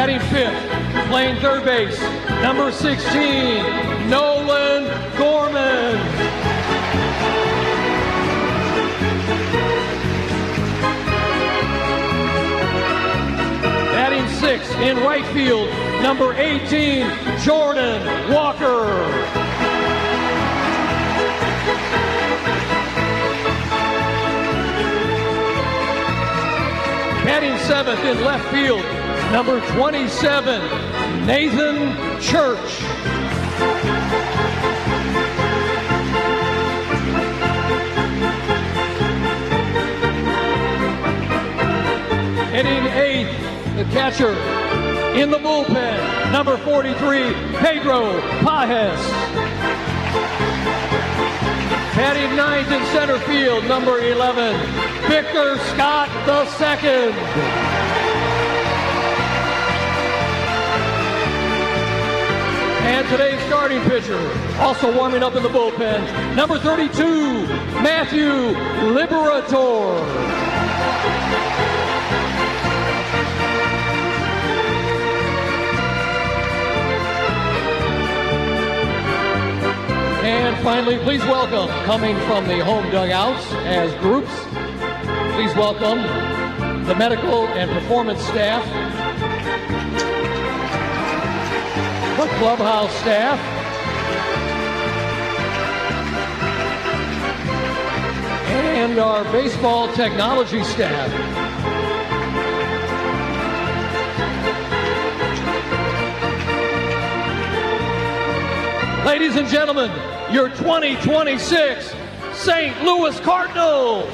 Batting fifth, playing third base, number 16, Nolan Gorman. Batting sixth, in right field, number 18, Jordan Walker. Batting seventh in left field, number 27, Nathan Church. Hitting eighth, the catcher in the bullpen, number 43, Pedro Pajes. Batting ninth in center field, number 11, Victor Scott II. And today's starting pitcher, also warming up in the bullpen, number 32, Matthew Liberator. And finally, please welcome, coming from the home dugouts as groups, please welcome the medical and performance staff, the clubhouse staff, and our baseball technology staff. Ladies and gentlemen, your 2026 St. Louis Cardinals.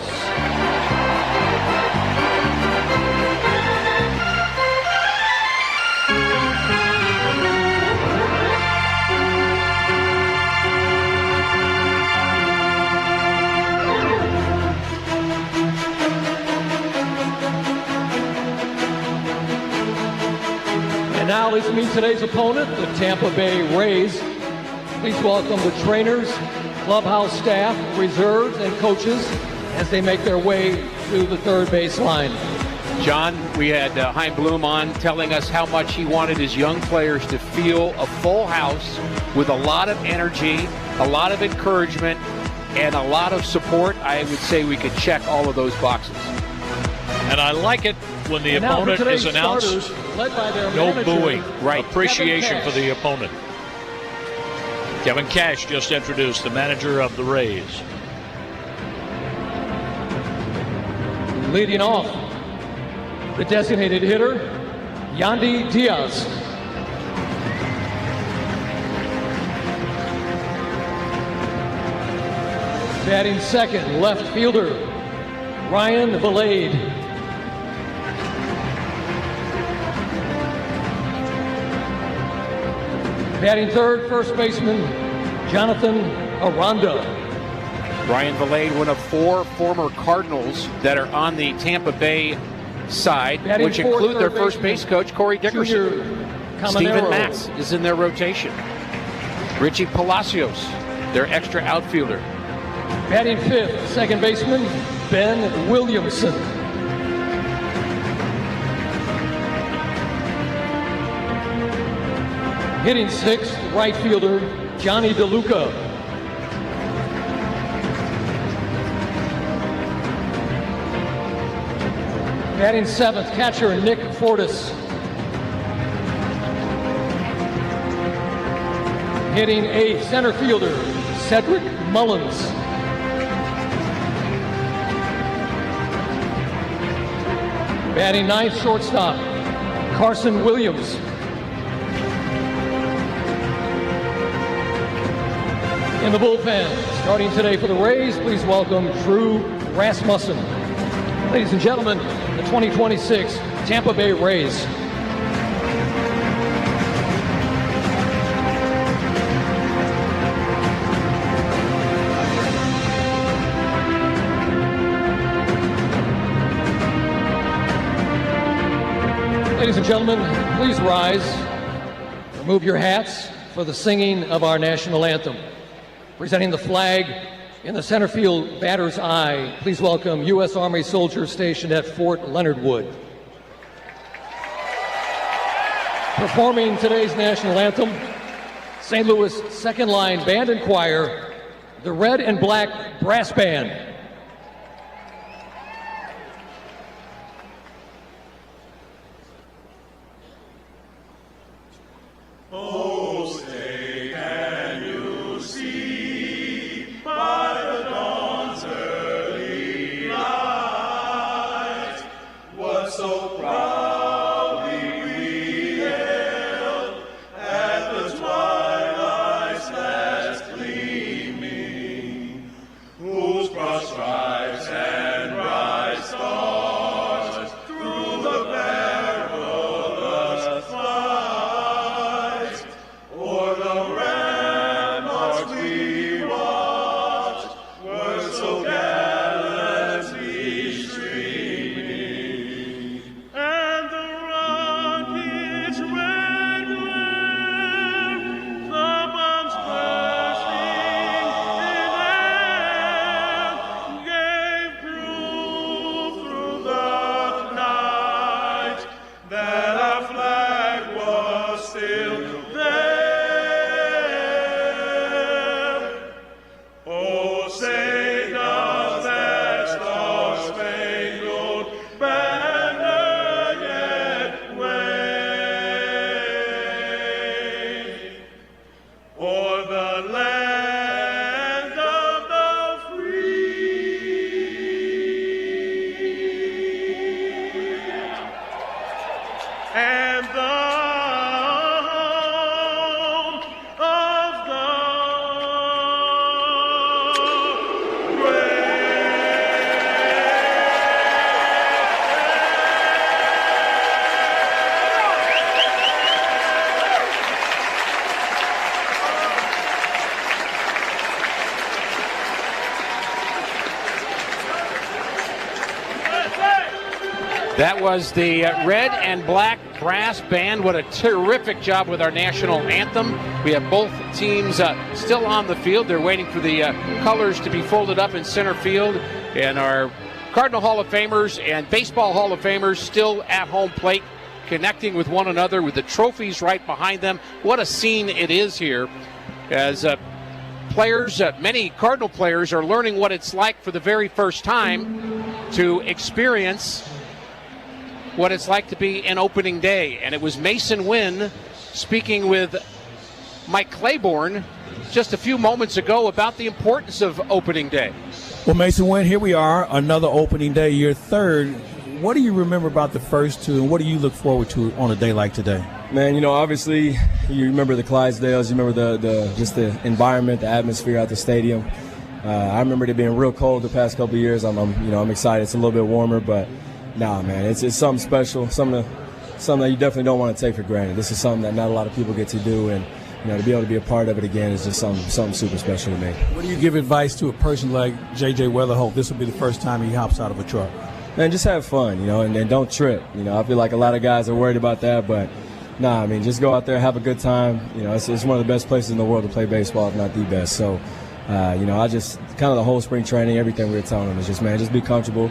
And now let's meet today's opponent, the Tampa Bay Rays. Please welcome the trainers, clubhouse staff, reserves, and coaches as they make their way to the third base line. John, we had Chaim Bloom on telling us how much he wanted his young players to feel a full house with a lot of energy, a lot of encouragement, and a lot of support. I would say we could check all of those boxes. And I like it when the opponent is announced. Starters, led by their no manager, booing. Right. Appreciation for the opponent. Kevin Cash just introduced, the manager of the Rays. Leading off, the designated hitter, Yandy Diaz. Batting second, left fielder, Ryan Valade. Batting third, first baseman, Jonathan Aranda. Ryan Valade, one of four former Cardinals that are on the Tampa Bay side, Batting which fourth, include their third first base coach, Corey Dickerson. Steven Caminero. Matz is in their rotation. Richie Palacios, their extra outfielder. Batting fifth, second baseman, Ben Williamson. Hitting sixth, right fielder, Johnny DeLuca. Batting seventh, catcher Nick Fortis. Hitting eighth, center fielder, Cedric Mullins. Batting ninth, shortstop, Carson Williams. In the bullpen, starting today for the Rays, please welcome Drew Rasmussen. Ladies and gentlemen, the 2026 Tampa Bay Rays. Ladies and gentlemen, please rise. Remove your hats for the singing of our national anthem. Presenting the flag in the center field batter's eye, please welcome U.S. Army soldiers stationed at Fort Leonard Wood. Performing today's national anthem, St. Louis Second Line Band and Choir, the Red and Black Brass Band. Oh, say can you see by the dawn's early light what so proudly we hailed at the twilight's last gleaming, whose broad stripes and bright stars through the perilous fight o'er the ramparts we watched were so gallantly streaming, and the rocket's red glare, the bombs bursting in air, gave proof through the night that our flag was still there. Oh, say does that star-spangled banner yet wave o'er the land of the free and the home of the That was the Red and Black Brass Band. What a terrific job with our national anthem. We have both teams still on the field. They're waiting for the colors to be folded up in center field. And our Cardinal Hall of Famers and Baseball Hall of Famers still at home plate, connecting with one another with the trophies right behind them. What a scene it is here as players, many Cardinal players are learning what it's like for the very first time to experience what it's like to be an opening day. And it was Mason Wynn speaking with Mike Claiborne just a few moments ago about the importance of opening day. Well, Mason Wynn, here we are, another opening day, your third. What do you remember about the first two, and what do you look forward to on a day like today? Man, you know, obviously you remember the Clydesdales, you remember the environment, the atmosphere at the stadium. I remember it being real cold the past couple of years. I'm excited. It's a little bit warmer, but nah, man, it's something special, something that you definitely don't want to take for granted. This is something that not a lot of people get to do, and to be able to be a part of it again is just something super special to me. What do you give advice to a person like J.J. Weatherholt? This will be the first time he hops out of a truck. Man, just have fun, and don't trip. I feel like a lot of guys are worried about that, but nah, I mean, just go out there, have a good time. It's one of the best places in the world to play baseball, if not the best. So, I just kind of the whole spring training, everything we were telling them is just, man, just be comfortable.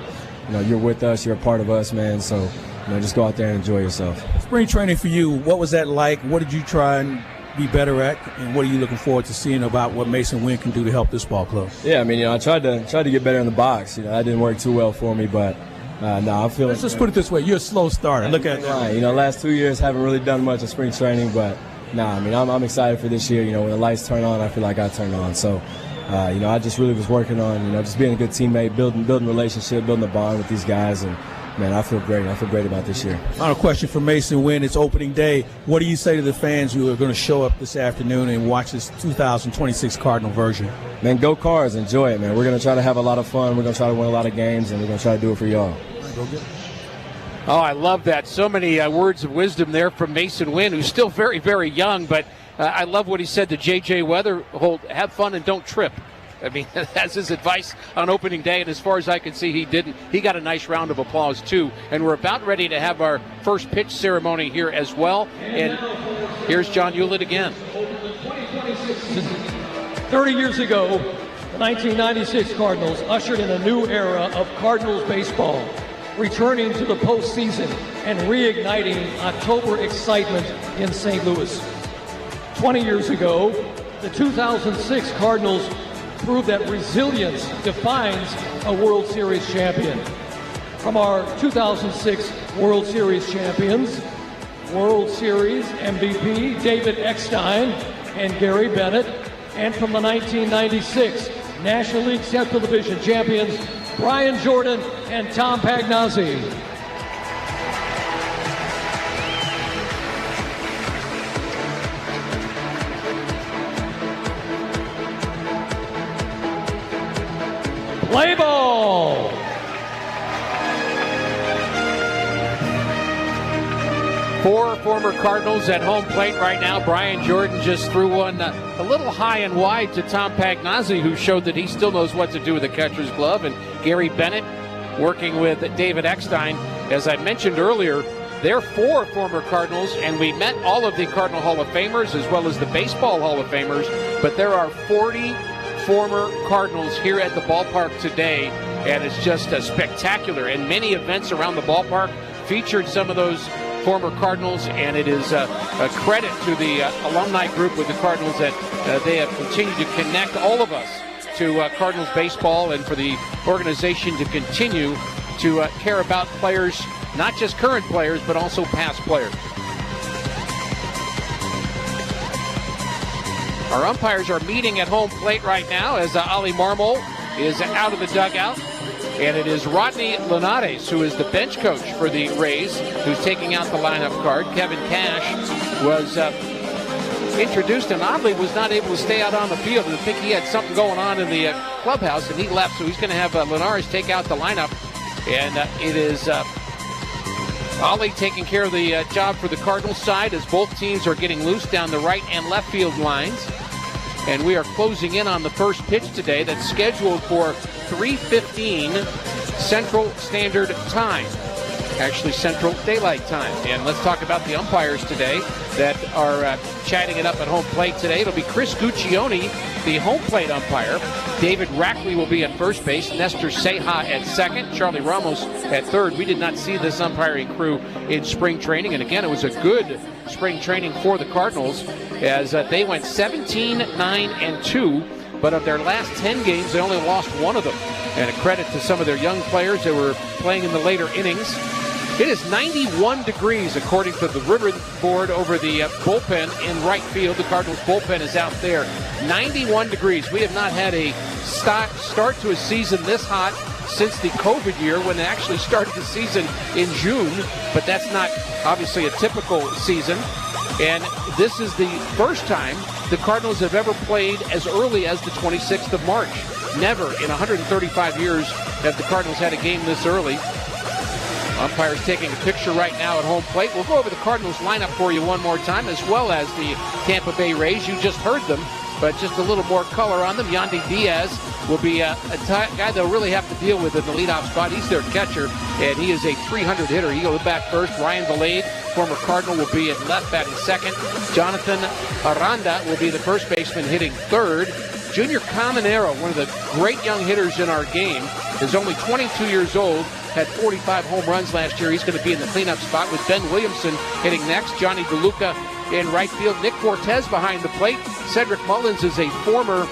You're with us, you're a part of us, man. So, just go out there and enjoy yourself. Spring training for you, what was that like? What did you try and be better at, and what are you looking forward to seeing about what Mason Wynn can do to help this ball club? Yeah, I mean, I tried to get better in the box. That didn't work too well for me, but I feel. Let's just put it this way: you're a slow starter. Look at that. Last 2 years haven't really done much in spring training, but I'm excited for this year. When the lights turn on, I feel like I turn on. So, I just really was working on just being a good teammate, building relationship, building a bond with these guys, and man, I feel great. I feel great about this year. Final question for Mason Wynn. It's opening day. What do you say to the fans who are going to show up this afternoon and watch this 2026 Cardinal version? Man, go Cards. Enjoy it, man. We're going to try to have a lot of fun. We're going to try to win a lot of games, and we're going to try to do it for y'all. Go get it. Oh, I love that. So many words of wisdom there from Mason Wynn, who's still very, very young. But I love what he said to J.J. Weatherholt, have fun and don't trip. I mean, that's his advice on opening day, and as far as I can see, he didn't. He got a nice round of applause, too. And we're about ready to have our first pitch ceremony here as well. And here's John Hewlett again. 30 years ago, the 1996 Cardinals ushered in a new era of Cardinals baseball. returning to the postseason and reigniting October excitement in St. Louis. 20 years ago, the 2006 Cardinals proved that resilience defines a World Series champion. From our 2006 World Series champions, World Series MVP David Eckstein and Gary Bennett, and from the 1996 National League Central Division champions Brian Jordan and Tom Pagnozzi. Play ball! Four former Cardinals at home plate right now. Brian Jordan just threw one a little high and wide to Tom Pagnozzi, who showed that he still knows what to do with the catcher's glove. And Gary Bennett working with David Eckstein. As I mentioned earlier, they're four former Cardinals, and we met all of the Cardinal Hall of Famers as well as the Baseball Hall of Famers. But there are 40 former Cardinals here at the ballpark today, and it's just spectacular. And many events around the ballpark featured some of those former Cardinals, and it is a credit to the alumni group with the Cardinals that they have continued to connect all of us to Cardinals baseball, and for the organization to continue to care about players, not just current players, but also past players. Our umpires are meeting at home plate right now as Ali Marmol is out of the dugout. And it is Rodney Linares, who is the bench coach for the Rays, who's taking out the lineup card. Kevin Cash was introduced and oddly was not able to stay out on the field. I think he had something going on in the clubhouse, and he left. So he's going to have Linares take out the lineup. And it is Ali taking care of the job for the Cardinals side as both teams are getting loose down the right and left field lines. And we are closing in on the first pitch today that's scheduled for 3:15 Central Standard Time. Actually, Central Daylight Time. And let's talk about the umpires today that are chatting it up at home plate today. It'll be Chris Guccione, the home plate umpire. David Rackley will be at first base. Nestor Ceja at second. Charlie Ramos at third. We did not see this umpiring crew in spring training. And again, it was a good spring training for the Cardinals as they went 17-9-2. But of their last 10 games, they only lost one of them. And a credit to some of their young players that were playing in the later innings. It is 91 degrees, according to the ribbon board over the bullpen in right field. The Cardinals bullpen is out there. 91 degrees. We have not had a start to a season this hot since the COVID year when they actually started the season in June. But that's not obviously a typical season. And this is the first time the Cardinals have ever played as early as the 26th of March. Never in 135 years have the Cardinals had a game this early. Umpire's taking a picture right now at home plate. We'll go over the Cardinals lineup for you one more time, as well as the Tampa Bay Rays. You just heard them, but just a little more color on them. Yandy Diaz will be a guy they'll really have to deal with in the leadoff spot. He's their catcher, and he is a 300 hitter. He goes back first. Ryan Valade, former Cardinal, will be at left batting second. Jonathan Aranda will be the first baseman hitting third. Junior Caminero, one of the great young hitters in our game, is only 22 years old, had 45 home runs last year. He's going to be in the cleanup spot with Ben Williamson hitting next. Johnny DeLuca in right field. Nick Fortes behind the plate. Cedric Mullins is a former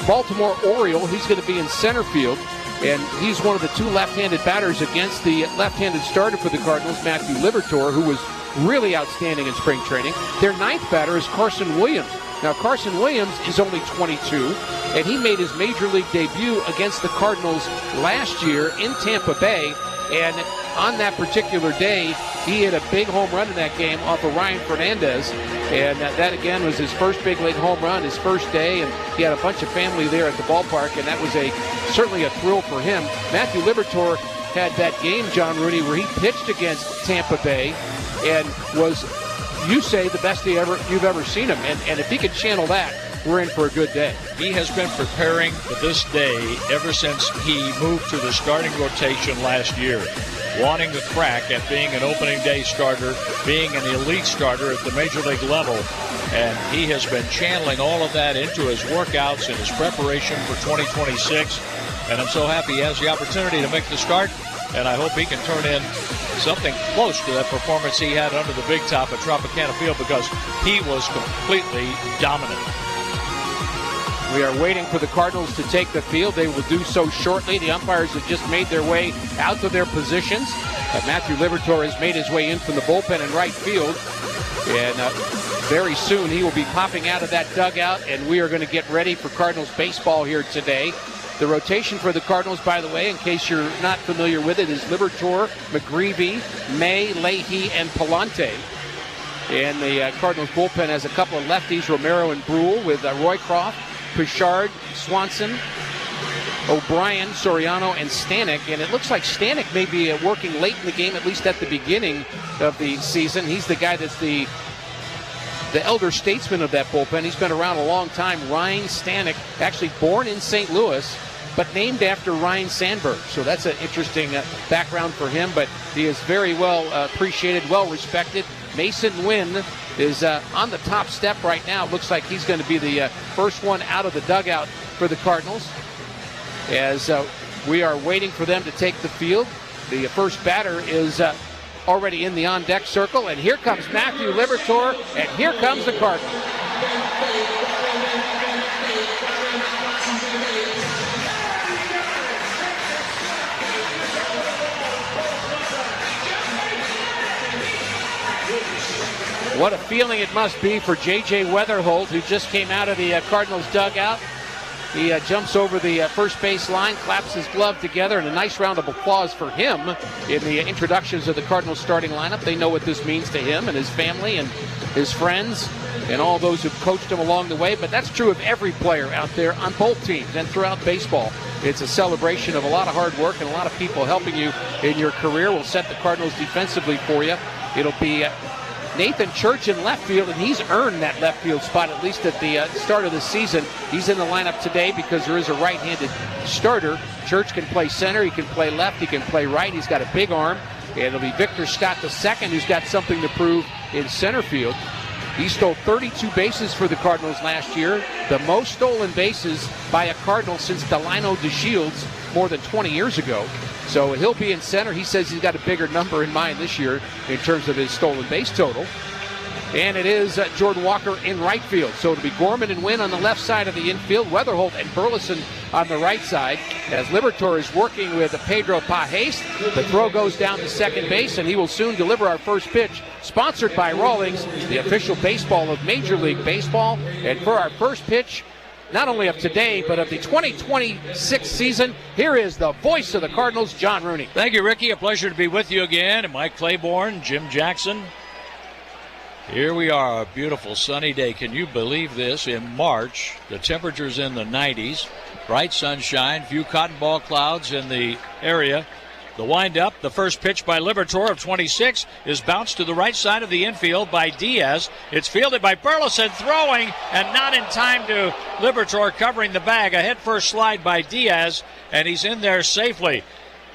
Baltimore Oriole. He's going to be in center field. And he's one of the two left-handed batters against the left-handed starter for the Cardinals, Matthew Liberatore, who was really outstanding in spring training. Their ninth batter is Carson Williams. Now, Carson Williams is only 22, and he made his major league debut against the Cardinals last year in Tampa Bay. And on that particular day, he hit a big home run in that game off of Ryan Fernandez. And that again, was his first big league home run, his first day. And he had a bunch of family there at the ballpark, and that was certainly a thrill for him. Matthew Liberatore had that game, John Rooney, where he pitched against Tampa Bay and was, you say, the best you've ever seen him. And if he could channel that, we're in for a good day. He has been preparing for this day ever since he moved to the starting rotation last year, wanting a crack at being an opening day starter, being an elite starter at the major league level. And he has been channeling all of that into his workouts and his preparation for 2026. And I'm so happy he has the opportunity to make the start and I hope he can turn in something close to that performance he had under the big top at Tropicana Field, because he was completely dominant. We are waiting for the Cardinals to take the field. They will do so shortly. The umpires have just made their way out to their positions. Matthew Liberatore has made his way in from the bullpen in right field. And very soon he will be popping out of that dugout, and we are going to get ready for Cardinals baseball here today. The rotation for the Cardinals, by the way, in case you're not familiar with it, is Liberatore, McGreevy, May, Leahy, and Palante. And the Cardinals bullpen has a couple of lefties, Romero and Brule, with Roycroft, Pichard, Swanson, O'Brien, Soriano, and Stanek. And it looks like Stanek may be working late in the game, at least at the beginning of the season. He's the guy that's the elder statesman of that bullpen. He's been around a long time. Ryan Stanek, actually born in St. Louis, but named after Ryan Sandberg. So that's an interesting background for him, but he is very well appreciated, well respected. Mason Wynn is on the top step right now. It looks like he's going to be the first one out of the dugout for the Cardinals, as we are waiting for them to take the field. The first batter is already in the on-deck circle, and here comes Matthew Liberatore, and here comes the Cardinals. What a feeling it must be for J.J. Weatherholt, who just came out of the Cardinals dugout. He jumps over the first base line, claps his glove together, and a nice round of applause for him in the introductions of the Cardinals starting lineup. They know what this means to him and his family and his friends and all those who've coached him along the way. But that's true of every player out there on both teams and throughout baseball. It's a celebration of a lot of hard work and a lot of people helping you in your career. We'll set the Cardinals defensively for you. It'll be Nathan Church in left field, and he's earned that left field spot, at least at the start of the season. He's in the lineup today because there is a right-handed starter. Church can play center, he can play left, he can play right. He's got a big arm. And it'll be Victor Scott II who's got something to prove in center field. He stole 32 bases for the Cardinals last year, the most stolen bases by a Cardinal since Delino DeShields more than 20 years ago. So he'll be in center. He says he's got a bigger number in mind this year in terms of his stolen base total. And it is Jordan Walker in right field. So it'll be Gorman and Wynn on the left side of the infield, Weatherholt and Burleson on the right side, as Liberatore is working with Pedro Pajes. The throw goes down to second base, and he will soon deliver our first pitch, sponsored by Rawlings, the official baseball of Major League Baseball. And for our first pitch, not only of today, but of the 2026 season, here is the voice of the Cardinals, John Rooney. Thank you, Ricky. A pleasure to be with you again. And Mike Claiborne, Jim Jackson. Here we are, a beautiful sunny day. Can you believe this? In March, the temperature's in the 90s, bright sunshine, few cotton ball clouds in the area. The wind-up, the first pitch by Liberatore of 26 is bounced to the right side of the infield by Diaz. It's fielded by Burleson, throwing, and not in time to Liberatore, covering the bag. A head-first slide by Diaz, and he's in there safely.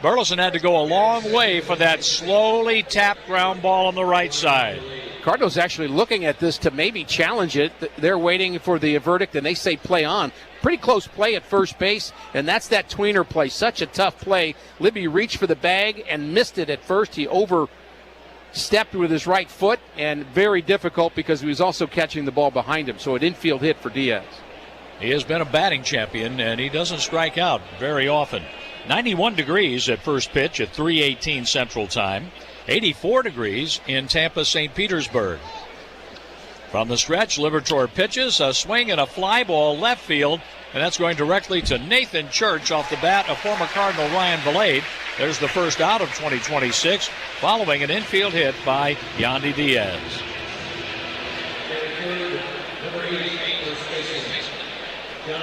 Burleson had to go a long way for that slowly tapped ground ball on the right side. Cardinals actually looking at this to maybe challenge it. They're waiting for the verdict, and they say play on. Pretty close play at first base, and that's that tweener play. Such a tough play. Libby reached for the bag and missed it at first. He overstepped with his right foot, and very difficult because he was also catching the ball behind him. So an infield hit for Diaz. He has been a batting champion, and he doesn't strike out very often. 91 degrees at first pitch at 3:18 Central Time. 84 degrees in Tampa, St. Petersburg. From the stretch, Liberatore pitches, a swing and a fly ball left field, and that's going directly to Nathan Church off the bat of former Cardinal Ryan Vilade. There's the first out of 2026, following an infield hit by Yandy Diaz.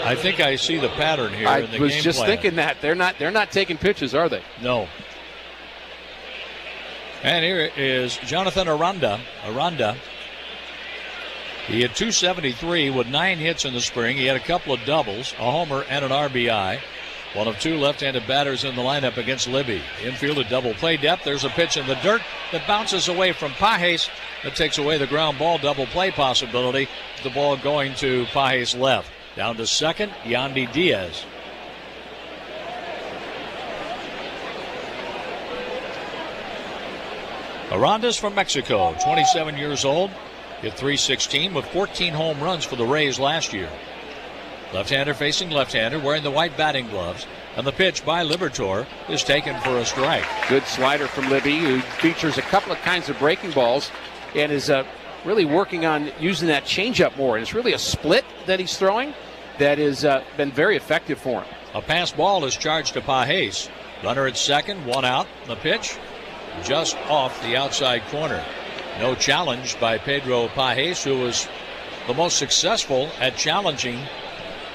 I think I see the pattern here in the game plan. I was just thinking that. They're not taking pitches, are they? No. And here is Jonathan Aranda. He had 273 with 9 hits in the spring. He had a couple of doubles, a homer, and an RBI. One of 2 left-handed batters in the lineup against Libby. Infield a double play depth. There's a pitch in the dirt that bounces away from Pajes. That takes away the ground ball double play possibility. The ball going to Pajes left. Down to second, Yandy Diaz. Aranda's from Mexico, 27 years old. Hit .316 with 14 home runs for the Rays last year. Left-hander facing left-hander, wearing the white batting gloves. And the pitch by Liberatore is taken for a strike. Good slider from Libby, who features a couple of kinds of breaking balls and is really working on using that changeup more. And it's really a split that he's throwing that has been very effective for him. A pass ball is charged to Pages. Runner at second, one out. The pitch just off the outside corner. No challenge by Pedro Pages, who was the most successful at challenging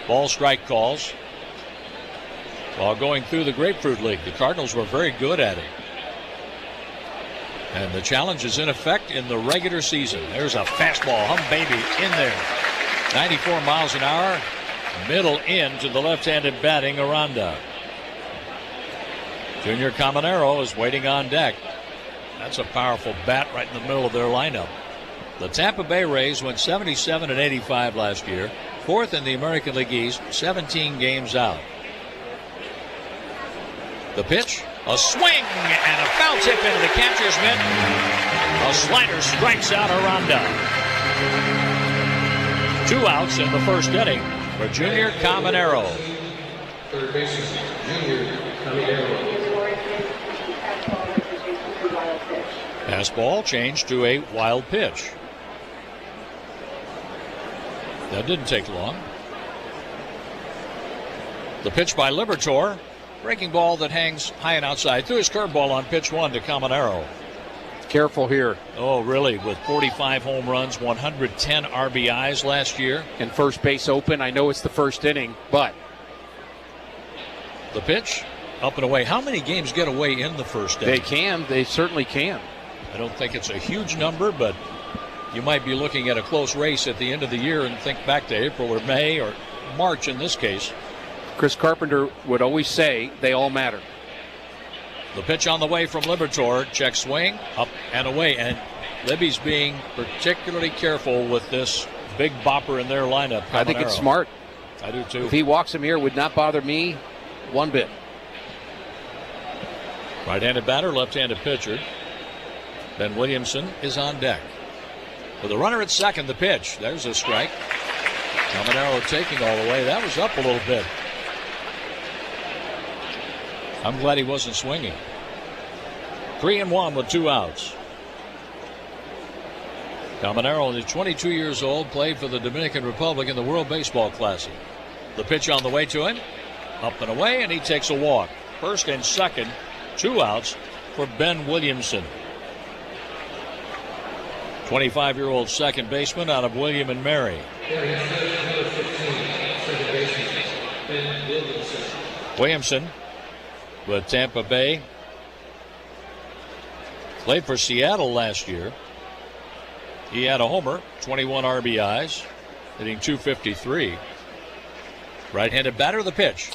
ball strike calls while going through the Grapefruit League. The Cardinals were very good at it. And the challenge is in effect in the regular season. There's a fastball, baby, in there. 94 miles an hour, middle in to the left-handed batting Aranda. Junior Caminero is waiting on deck. That's a powerful bat right in the middle of their lineup. The Tampa Bay Rays went 77-85 last year, fourth in the American League East, 17 games out. The pitch, a swing, and a foul tip into the catcher's mitt. A slider strikes out Aranda. 2 outs in the first inning for Junior Caminero. Third baseman, Junior Caminero. Fastball changed to a wild pitch. That didn't take long. The pitch by Liberatore. Breaking ball that hangs high and outside. Threw his curveball on pitch one to Caminero. Careful here. Oh, really? With 45 home runs, 110 RBIs last year. And first base open. I know it's the first inning, but. The pitch, up and away. How many games get away in the first inning? They can. They certainly can. I don't think it's a huge number, but you might be looking at a close race at the end of the year and think back to April or May or March in this case. Chris Carpenter would always say they all matter. The pitch on the way from Liberatore. Check swing, up and away. And Libby's being particularly careful with this big bopper in their lineup. Caminero. I think it's smart. I do too. If he walks him here, it would not bother me one bit. Right-handed batter, left-handed pitcher. Ben Williamson is on deck. With a runner at second, the pitch. There's a strike. Caminero taking all the way. That was up a little bit. I'm glad he wasn't swinging. 3-1 with 2 outs. Caminero, only 22 years old, played for the Dominican Republic in the World Baseball Classic. The pitch on the way to him. Up and away, and he takes a walk. First and second, 2 outs for Ben Williamson. 25-year-old second baseman out of William and Mary. Williamson with Tampa Bay. Played for Seattle last year. He had a homer, 21 RBIs, hitting .253. Right-handed batter, the pitch.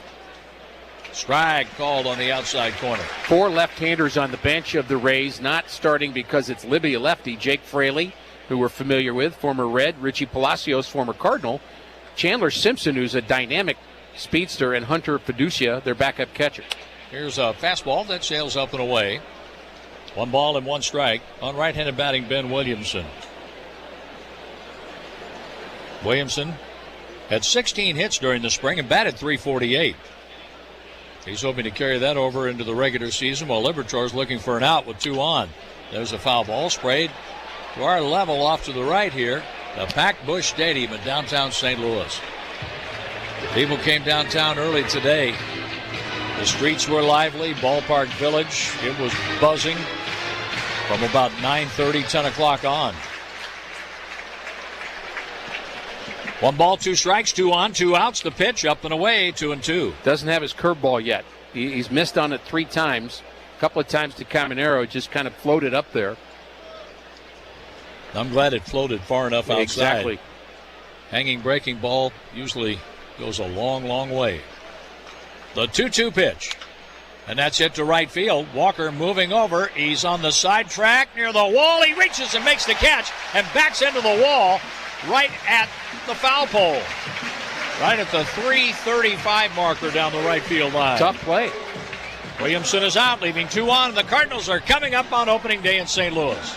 Strike called on the outside corner. 4 left-handers on the bench of the Rays, not starting because it's Libby, a lefty. Jake Fraley, who we're familiar with, former Red. Richie Palacios, former Cardinal. Chandler Simpson, who's a dynamic speedster, and Hunter Fiducia, their backup catcher. Here's a fastball that sails up and away. 1 ball and 1 strike on right-handed batting Ben Williamson. Williamson had 16 hits during the spring and batted .348. He's hoping to carry that over into the regular season while Liberatore's looking for an out with 2 on. There's a foul ball sprayed to our level off to the right here. The packed Busch Stadium in downtown St. Louis. People came downtown early today. The streets were lively. Ballpark Village, it was buzzing from about 9:30, 10 o'clock on. 1 ball, 2 strikes, 2 on, 2 outs. The pitch up and away, 2-2. Doesn't have his curveball yet. He's missed on it 3 times. A couple of times to Caminero, just kind of floated up there. I'm glad it floated far enough outside. Exactly. Hanging breaking ball usually goes a long, long way. The 2-2 pitch. And that's hit to right field. Walker moving over. He's on the side track near the wall. He reaches and makes the catch and backs into the wall right at the foul pole. Right at the .335 marker down the right field line. Tough play. Williamson is out, leaving 2 on, and the Cardinals are coming up on opening day in St. Louis.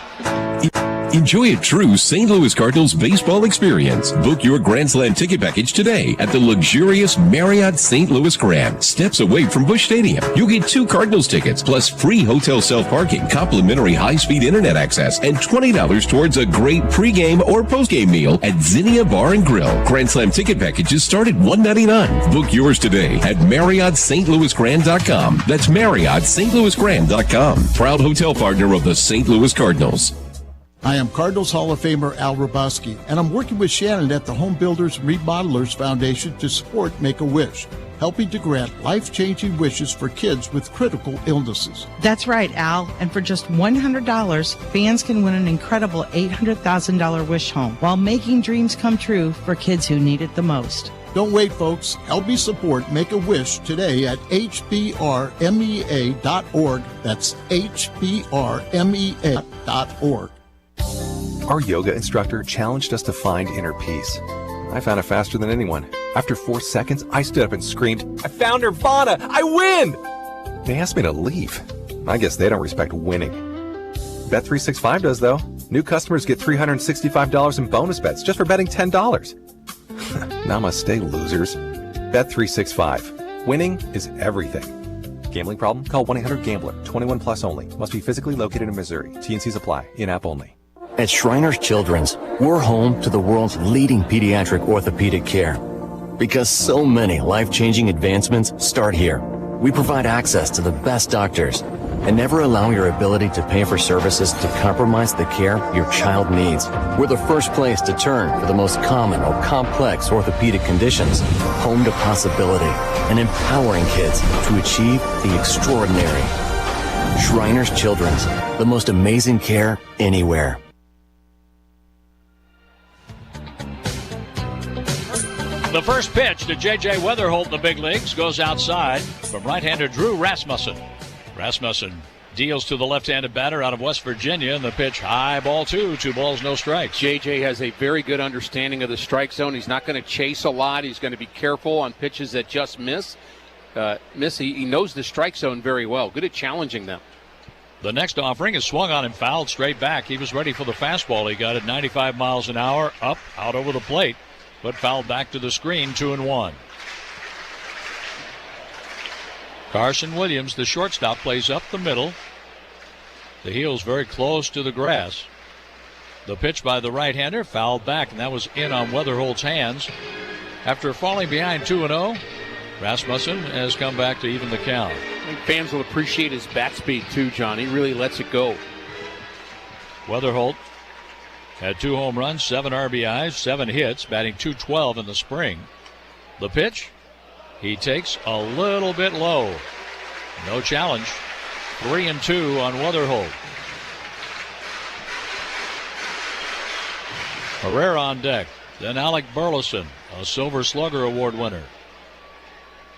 Enjoy a true St. Louis Cardinals baseball experience. Book your Grand Slam ticket package today at the luxurious Marriott St. Louis Grand, steps away from Busch Stadium. You'll get 2 Cardinals tickets plus free hotel self-parking, complimentary high-speed internet access, and $20 towards a great pregame or postgame meal at Zinnia Bar and Grill. Grand Slam ticket packages start at $199. Book yours today at MarriottStLouisGrand.com. That's MarriottStLouisGrand.com. Proud hotel partner of the St. Louis Cardinals. I am Cardinals Hall of Famer Al Roboski, and I'm working with Shannon at the Home Builders Remodelers Foundation to support Make-A-Wish, helping to grant life-changing wishes for kids with critical illnesses. That's right, Al. And for just $100, fans can win an incredible $800,000 wish home while making dreams come true for kids who need it the most. Don't wait, folks. Help me support Make-A-Wish today at hbrmea.org. That's hbrmea.org. Our yoga instructor challenged us to find inner peace. I found it faster than anyone. After 4 seconds, I stood up and screamed, "I found Nirvana! I win!" They asked me to leave. I guess they don't respect winning. Bet365 does, though. New customers get $365 in bonus bets just for betting $10. Namaste, losers. Bet365. Winning is everything. Gambling problem? Call 1-800-GAMBLER. 21 plus only. Must be physically located in Missouri. T&Cs apply. In-app only. At Shriners Children's, we're home to the world's leading pediatric orthopedic care. Because so many life-changing advancements start here. We provide access to the best doctors and never allow your ability to pay for services to compromise the care your child needs. We're the first place to turn for the most common or complex orthopedic conditions. Home to possibility and empowering kids to achieve the extraordinary. Shriners Children's, the most amazing care anywhere. The first pitch to J.J. Weatherholt in the big leagues goes outside from right-hander Drew Rasmussen. Rasmussen deals to the left-handed batter out of West Virginia, and the pitch high, ball 2, 2 balls, no strikes. J.J. has a very good understanding of the strike zone. He's not going to chase a lot. He's going to be careful on pitches that just miss. He knows the strike zone very well. Good at challenging them. The next offering is swung on and fouled straight back. He was ready for the fastball. He got it 95 miles an hour, up, out over the plate, but fouled back to the screen, 2-1. Carson Williams, the shortstop, plays up the middle. The heel's very close to the grass. The pitch by the right-hander, fouled back, and that was in on Weatherholt's hands. After falling behind 2-0, Rasmussen has come back to even the count. I think fans will appreciate his bat speed too, John. He really lets it go. Weatherholt had 2 home runs, 7 RBIs, 7 hits, batting .212 in the spring. The pitch, he takes a little bit low. No challenge. 3-2 on Weatherholt. Herrera on deck. Then Alec Burleson, a Silver Slugger Award winner.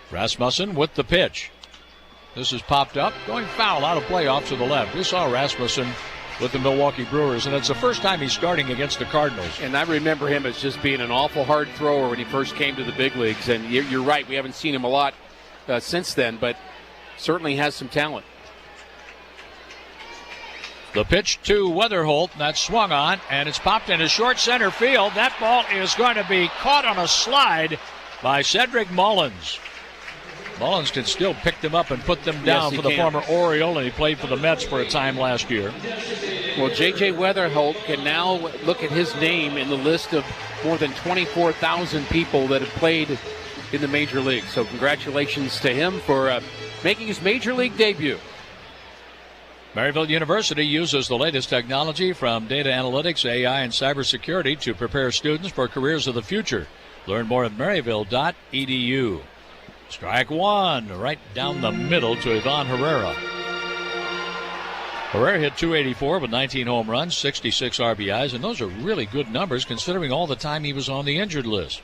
Rasmussen with the pitch. This is popped up, going foul out of play off to the left. We saw Rasmussen with the Milwaukee Brewers, and it's the first time he's starting against the Cardinals. And I remember him as just being an awful hard thrower when he first came to the big leagues. And you're right, we haven't seen him a lot since then, but certainly has some talent. The pitch to Weatherholt, and that's swung on, and it's popped into short center field. That ball is going to be caught on a slide by Cedric Mullins. Mullins can still pick them up and put them down for the former Oriole, and he played for the Mets for a time last year. Well, J.J. Weatherholt can now look at his name in the list of more than 24,000 people that have played in the major league. So congratulations to him for making his major league debut. Maryville University uses the latest technology from data analytics, AI, and cybersecurity to prepare students for careers of the future. Learn more at maryville.edu. Strike one, right down the middle to Ivan Herrera. Herrera hit .284 with 19 home runs, 66 RBIs, and those are really good numbers considering all the time he was on the injured list.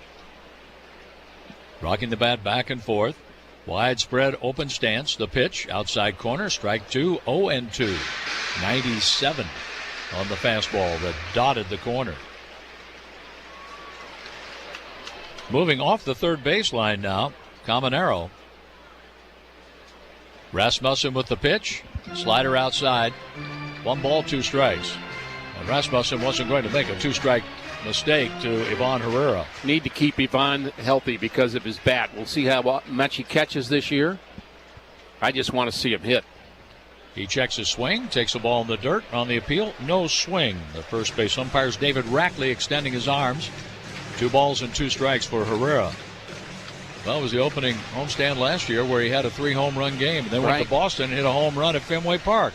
Rocking the bat back and forth. Widespread open stance. The pitch, outside corner, strike 2, 0-2. 97 on the fastball that dotted the corner. Moving off the third baseline now, Caminero. Rasmussen with the pitch. Slider outside. 1 ball, 2 strikes. And Rasmussen wasn't going to make a 2-strike mistake to Ivan Herrera. Need to keep Ivan healthy because of his bat. We'll see how much he catches this year. I just want to see him hit. He checks his swing, takes the ball in the dirt. On the appeal, no swing. The first base umpire's David Rackley extending his arms. 2 balls and 2 strikes for Herrera. Well, it was the opening homestand last year where he had a 3-home run game. Then went to Boston and hit a home run at Fenway Park.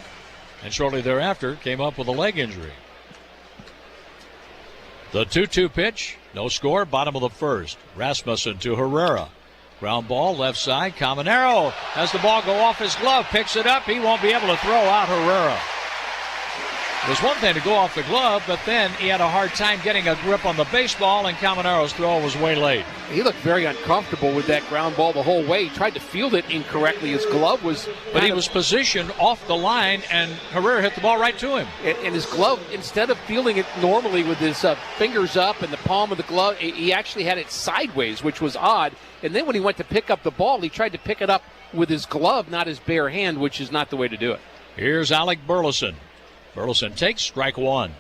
And shortly thereafter came up with a leg injury. The 2-2 pitch, no score, bottom of the first. Rasmussen to Herrera. Ground ball, left side. Caminero has the ball go off his glove, picks it up. He won't be able to throw out Herrera. It was one thing to go off the glove, but then he had a hard time getting a grip on the baseball, and Caminero's throw was way late. He looked very uncomfortable with that ground ball the whole way. He tried to field it incorrectly. His glove was... But he was positioned off the line, and Herrera hit the ball right to him. And his glove, instead of fielding it normally with his fingers up and the palm of the glove, he actually had it sideways, which was odd. And then when he went to pick up the ball, he tried to pick it up with his glove, not his bare hand, which is not the way to do it. Here's Alec Burleson. Burleson takes strike 1.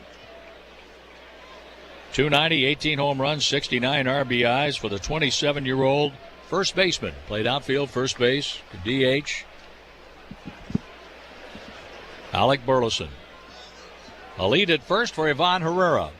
290, 18 home runs, 69 RBIs for the 27-year-old first baseman. Played outfield, first base, DH. Alec Burleson. A lead at first for Ivan Herrera.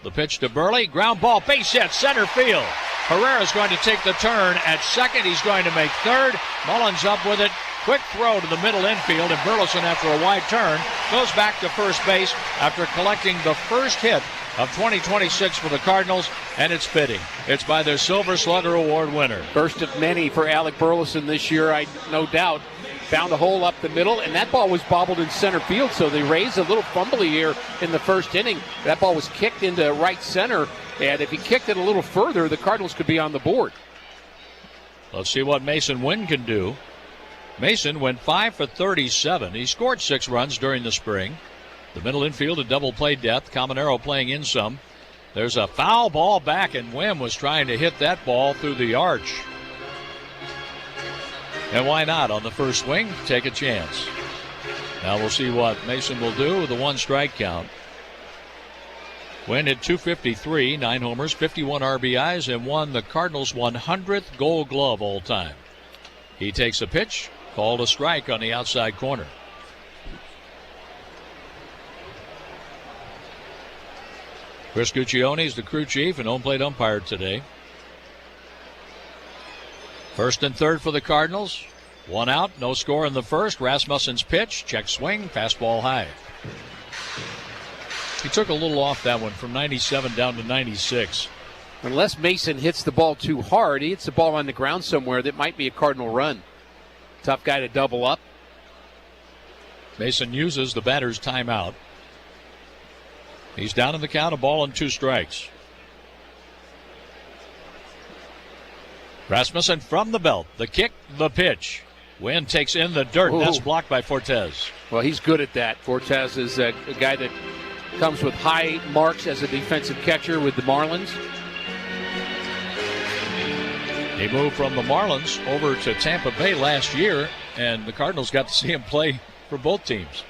The pitch to Burley. Ground ball, base hit, center field. Herrera's going to take the turn at second. He's going to make third. Mullins up with it. Quick throw to the middle infield, and Burleson, after a wide turn, goes back to first base after collecting the first hit of 2026 for the Cardinals, and it's fitting. It's by their Silver Slugger Award winner. First of many for Alec Burleson this year, I no doubt. Found a hole up the middle, and that ball was bobbled in center field, so they raised a little fumbly here in the first inning. That ball was kicked into right center, and if he kicked it a little further, the Cardinals could be on the board. Let's see what Mason Wynn can do. Mason went 5 for 37. He scored 6 runs during the spring. The middle infield, a double play depth. Caminero playing in some. There's a foul ball back, and Wynn was trying to hit that ball through the arch. And why not? On the first swing, take a chance. Now we'll see what Mason will do with the 1-strike count. Wynn hit .253, 9 homers, 51 RBIs, and won the Cardinals' 100th Gold Glove all time. He takes a pitch, called a strike on the outside corner. Chris Guccione is the crew chief and home plate umpire today. First and third for the Cardinals. 1 out, no score in the first. Rasmussen's pitch, check swing, fastball high. He took a little off that one from 97 down to 96. Unless Mason hits the ball too hard, he hits the ball on the ground somewhere, that might be a Cardinal run. Tough guy to double up. Mason uses the batter's timeout. He's down in the count, a ball and 2 strikes. Rasmussen from the belt. The kick, the pitch. Wynn takes in the dirt. Ooh. That's blocked by Fortes. Well, he's good at that. Fortes is a guy that comes with high marks as a defensive catcher with the Marlins. He moved from the Marlins over to Tampa Bay last year, and the Cardinals got to see him play for both teams.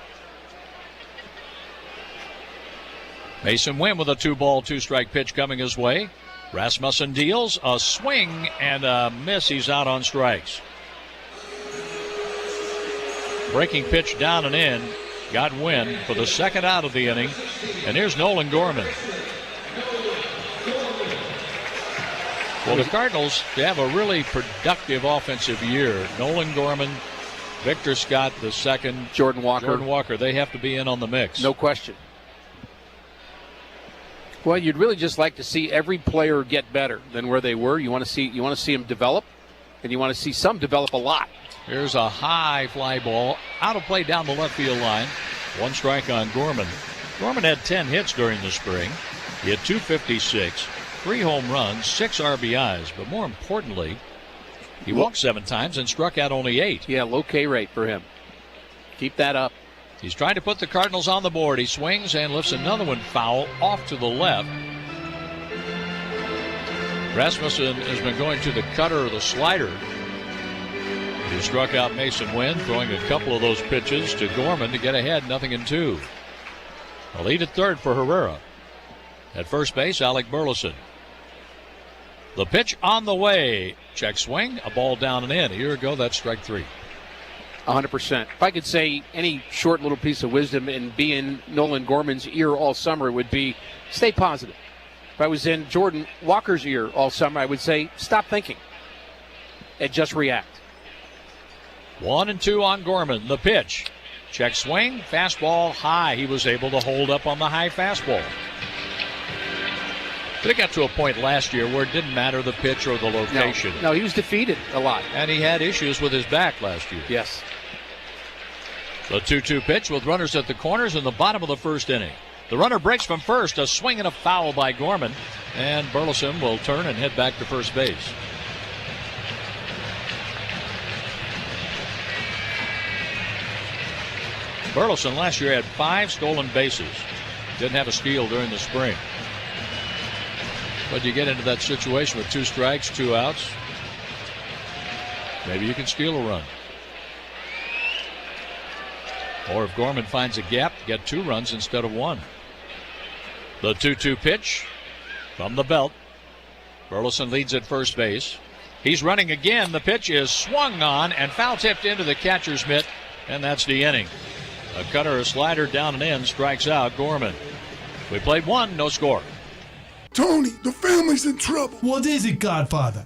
Mason Wynn with a 2-ball, 2-strike pitch coming his way. Rasmussen deals a swing and a miss. He's out on strikes. Breaking pitch down and in. Got Wynn for the second out of the inning. And here's Nolan Gorman. Well, the Cardinals, they have a really productive offensive year. Nolan Gorman, Victor Scott the second, Jordan Walker. They have to be in on the mix. No question. Well, you'd really just like to see every player get better than where they were. You want to see them develop, and you want to see some develop a lot. Here's a high fly ball out of play down the left field line. 1 strike on Gorman. Gorman had 10 hits during the spring. He had .256, 3 home runs, 6 RBIs, but more importantly, he walked 7 times and struck out only 8. Yeah, low K rate for him. Keep that up. He's trying to put the Cardinals on the board. He swings and lifts another one foul off to the left. Rasmussen has been going to the cutter or the slider. He struck out Mason Wynn, throwing a couple of those pitches to Gorman to get ahead, 0-2. A lead at third for Herrera. At first base, Alec Burleson. The pitch on the way. Check swing, a ball down and in. A year ago, that's strike 3. 100%. If I could say any short little piece of wisdom and be in Nolan Gorman's ear all summer, it would be stay positive. If I was in Jordan Walker's ear all summer, I would say stop thinking and just react. 1-2 on Gorman. The pitch. Check swing, fastball high. He was able to hold up on the high fastball. But it got to a point last year where it didn't matter the pitch or the location. No, he was defeated a lot. And he had issues with his back last year. Yes. The 2-2 pitch with runners at the corners in the bottom of the first inning. The runner breaks from first, a swing and a foul by Gorman. And Burleson will turn and head back to first base. Burleson last year had 5 stolen bases. Didn't have a steal during the spring. But you get into that situation with 2 strikes, 2 outs. Maybe you can steal a run. Or if Gorman finds a gap, get 2 runs instead of 1. The 2-2 pitch from the belt. Burleson leads at first base. He's running again. The pitch is swung on and foul tipped into the catcher's mitt, and that's the inning. A cutter, a slider down and in, strikes out Gorman. We played 1, no score. Tony, the family's in trouble. What is it, Godfather?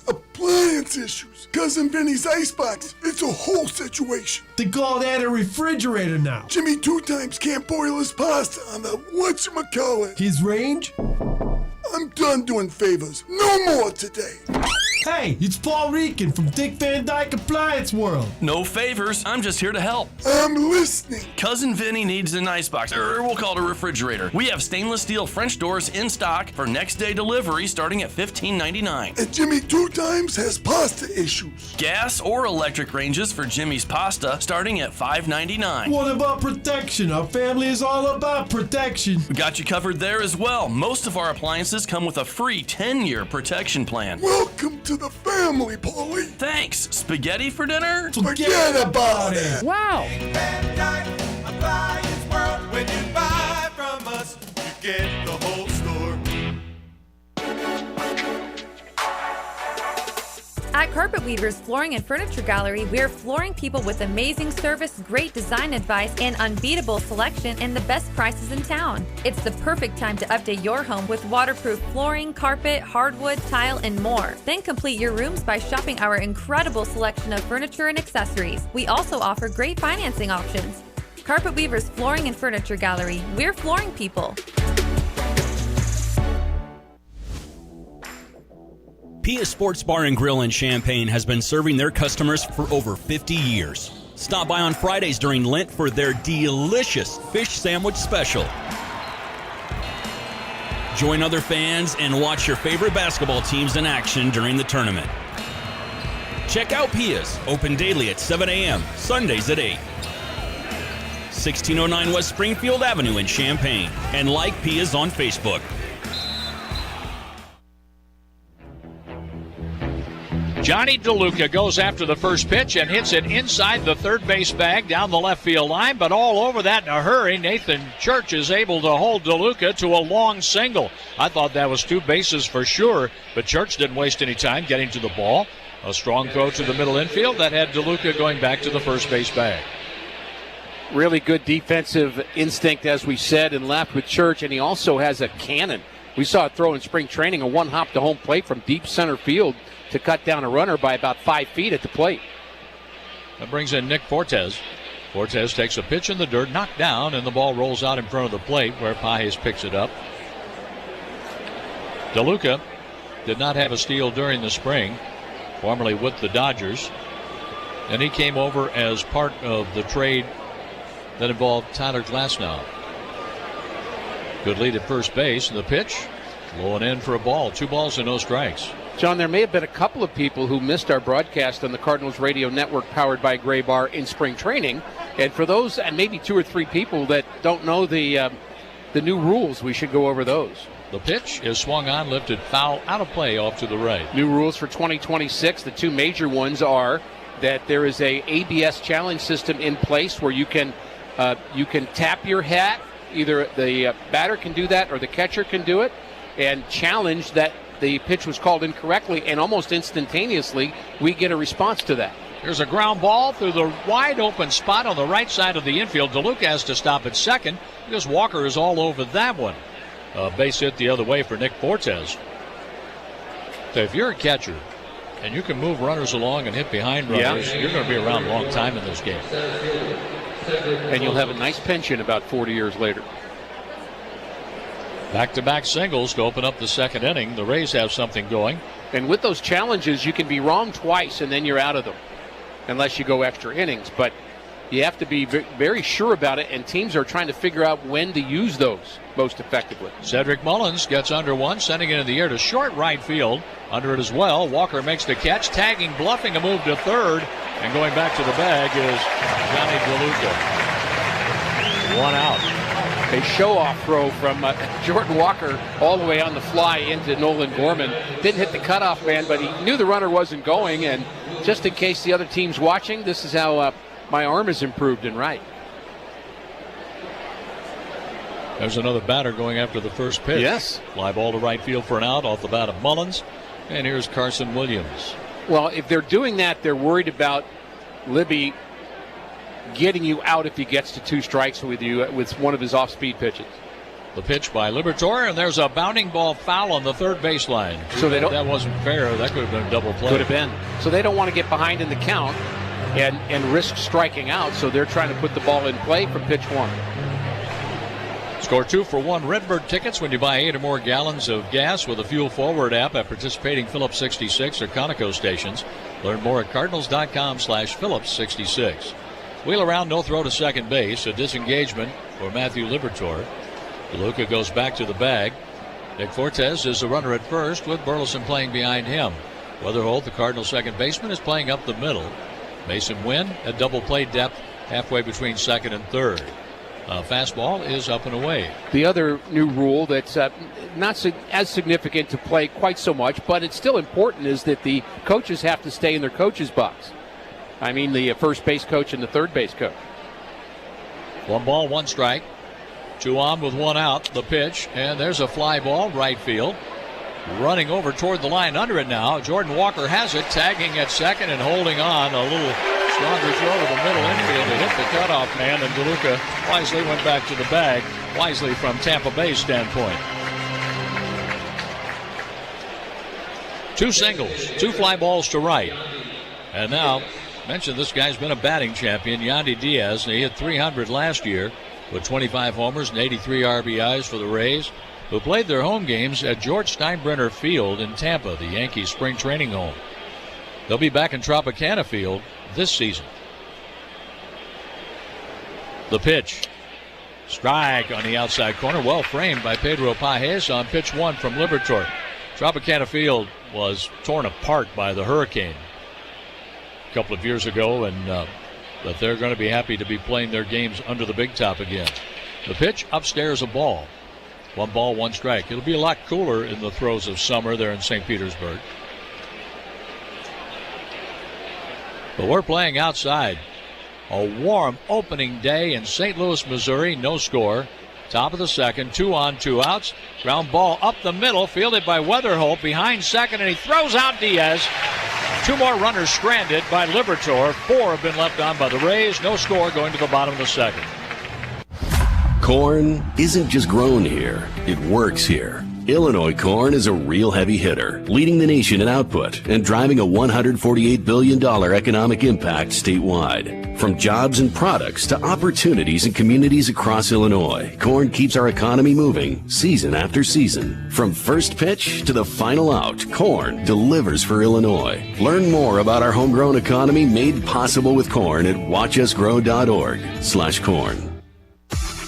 Appliance issues. Cousin Vinny's icebox. It's a whole situation. They call that a refrigerator now. Jimmy 2 times can't boil his pasta on the whatchamacallit. His range? I'm done doing favors. No more today. Hey, it's Paul Rican from Dick Van Dyke Appliance World. No favors. I'm just here to help. I'm listening. Cousin Vinny needs an icebox, or we'll call it a refrigerator. We have stainless steel French doors in stock for next day delivery starting at $15.99. And Jimmy 2 times has pasta issues. Gas or electric ranges for Jimmy's pasta starting at $5.99. What about protection? Our family is all about protection. We got you covered there as well. Most of our appliances come with a free 10-year protection plan. Welcome to the family, Paulie. Thanks. Spaghetti for dinner? Forget about it. Wow. Appliance World. When you buy from us, you get the whole store. At Carpet Weavers Flooring and Furniture Gallery, we're flooring people with amazing service, great design advice, and unbeatable selection and the best prices in town. It's the perfect time to update your home with waterproof flooring, carpet, hardwood, tile, and more. Then complete your rooms by shopping our incredible selection of furniture and accessories. We also offer great financing options. Carpet Weavers Flooring and Furniture Gallery, we're flooring people. Pia Sports Bar and Grill in Champaign has been serving their customers for over 50 years. Stop by on Fridays during Lent for their delicious fish sandwich special. Join other fans and watch your favorite basketball teams in action during the tournament. Check out Pia's, open daily at 7 a.m., Sundays at 8. 1609 West Springfield Avenue in Champaign. And like Pia's on Facebook. Johnny DeLuca goes after the first pitch and hits it inside the third base bag down the left field line, but all over that in a hurry. Nathan Church is able to hold DeLuca to a long single. I thought that was 2 bases for sure, but Church didn't waste any time getting to the ball. A strong throw to the middle infield that had DeLuca going back to the first base bag. Really good defensive instinct, as we said, and left with Church, and he also has a cannon. We saw it throw in spring training, a one-hop to home plate from deep center field to cut down a runner by about 5 feet at the plate. That brings in Nick Fortes. Fortes takes a pitch in the dirt, knocked down, and the ball rolls out in front of the plate where Pages picks it up. DeLuca did not have a steal during the spring, formerly with the Dodgers, and he came over as part of the trade that involved Tyler Glasnow. Good lead at first base, and the pitch low and in for a ball. 2 balls and no strikes. John, there may have been a couple of people who missed our broadcast on the Cardinals radio network powered by Gray Bar in spring training. And for those, and maybe 2 or 3 people that don't know the new rules, we should go over those. The pitch is swung on, lifted, foul, out of play off to the right. New rules for 2026. The 2 major ones are that there is a ABS challenge system in place where you can tap your hat. Either the batter can do that or the catcher can do it and challenge that the pitch was called incorrectly, and almost instantaneously we get a response to that. There's a ground ball through the wide open spot on the right side of the infield. DeLuca has to stop at second because Walker is all over that one. Base hit the other way for Nick Fortes. So if you're a catcher and you can move runners along and hit behind runners, you're going to be around a long time in this game. And you'll have a nice pension about 40 years later. Back-to-back singles to open up the second inning. The Rays have something going. And with those challenges, you can be wrong twice and then you're out of them, unless you go extra innings. But you have to be very sure about it, and teams are trying to figure out when to use those most effectively. Cedric Mullins gets under one, sending it in the air to short right field. Under it as well. Walker makes the catch, tagging, bluffing a move to third, and going back to the bag is Johnny DeLuca. One out. A show-off throw from Jordan Walker all the way on the fly into Nolan Gorman. Didn't hit the cutoff man, but he knew the runner wasn't going, and just in case the other team's watching, this is how my arm is improved in right. There's another batter going after the first pitch. Yes. Fly ball to right field for an out off the bat of Mullins. And here's Carson Williams. Well, if they're doing that, they're worried about Libby getting you out if he gets to 2 strikes with you with one of his off-speed pitches. The pitch by Liberatore, and there's a bounding ball foul on the third baseline. So they don't. That wasn't fair. That could have been a double play. Could have been. So they don't want to get behind in the count and risk striking out. So they're trying to put the ball in play from pitch 1. Score 2 for 1 Redbird tickets when you buy 8 or more gallons of gas with a Fuel Forward app at participating Phillips 66 or Conoco stations. Learn more at Cardinals.com/Phillips66. Wheel around, no throw to second base. A disengagement for Matthew Liberatore. DeLuca goes back to the bag. Nick Fortes is the runner at first with Burleson playing behind him. Weatherholt, the Cardinal second baseman, is playing up the middle. Mason Wynn at double play depth halfway between second and third. Fastball is up and away. The other new rule that's not as significant to play quite so much, but it's still important, is that the coaches have to stay in their coach's box. I mean the first base coach and the third base coach. 1 ball, 1 strike. 2 on with 1 out. The pitch, and there's a fly ball right field. Running over toward the line under it now. Jordan Walker has it, tagging at second and holding on. A little stronger throw to the middle infield to hit the cutoff man, and DeLuca wisely went back to the bag. Wisely from Tampa Bay's standpoint. 2 singles, 2 fly balls to right. And now, mentioned this guy's been a batting champion, Yandy Diaz, and he hit 300 last year with 25 homers and 83 RBIs for the Rays, who played their home games at George Steinbrenner Field in Tampa, the Yankees' spring training home. They'll be back in Tropicana Field this season. The pitch. Strike on the outside corner, well framed by Pedro Pajes on pitch 1 from Liberatore. Tropicana Field was torn apart by the hurricane a couple of years ago, and but they're going to be happy to be playing their games under the big top again. The pitch, upstairs, a ball. 1 ball, 1 strike. It'll be a lot cooler in the throes of summer there in St. Petersburg. But we're playing outside. A warm opening day in St. Louis, Missouri. No score. Top of the second. 2 on, 2 outs. Ground ball up the middle. Fielded by Weatherholt behind second, and he throws out Diaz. 2 more runners stranded by Liberatore. 4 have been left on by the Rays. No score going to the bottom of the second. Corn isn't just grown here, it works here. Illinois corn is a real heavy hitter, leading the nation in output and driving a $148 billion economic impact statewide. From jobs and products to opportunities in communities across Illinois, corn keeps our economy moving season after season. From first pitch to the final out, corn delivers for Illinois. Learn more about our homegrown economy made possible with corn at watchusgrow.org/corn.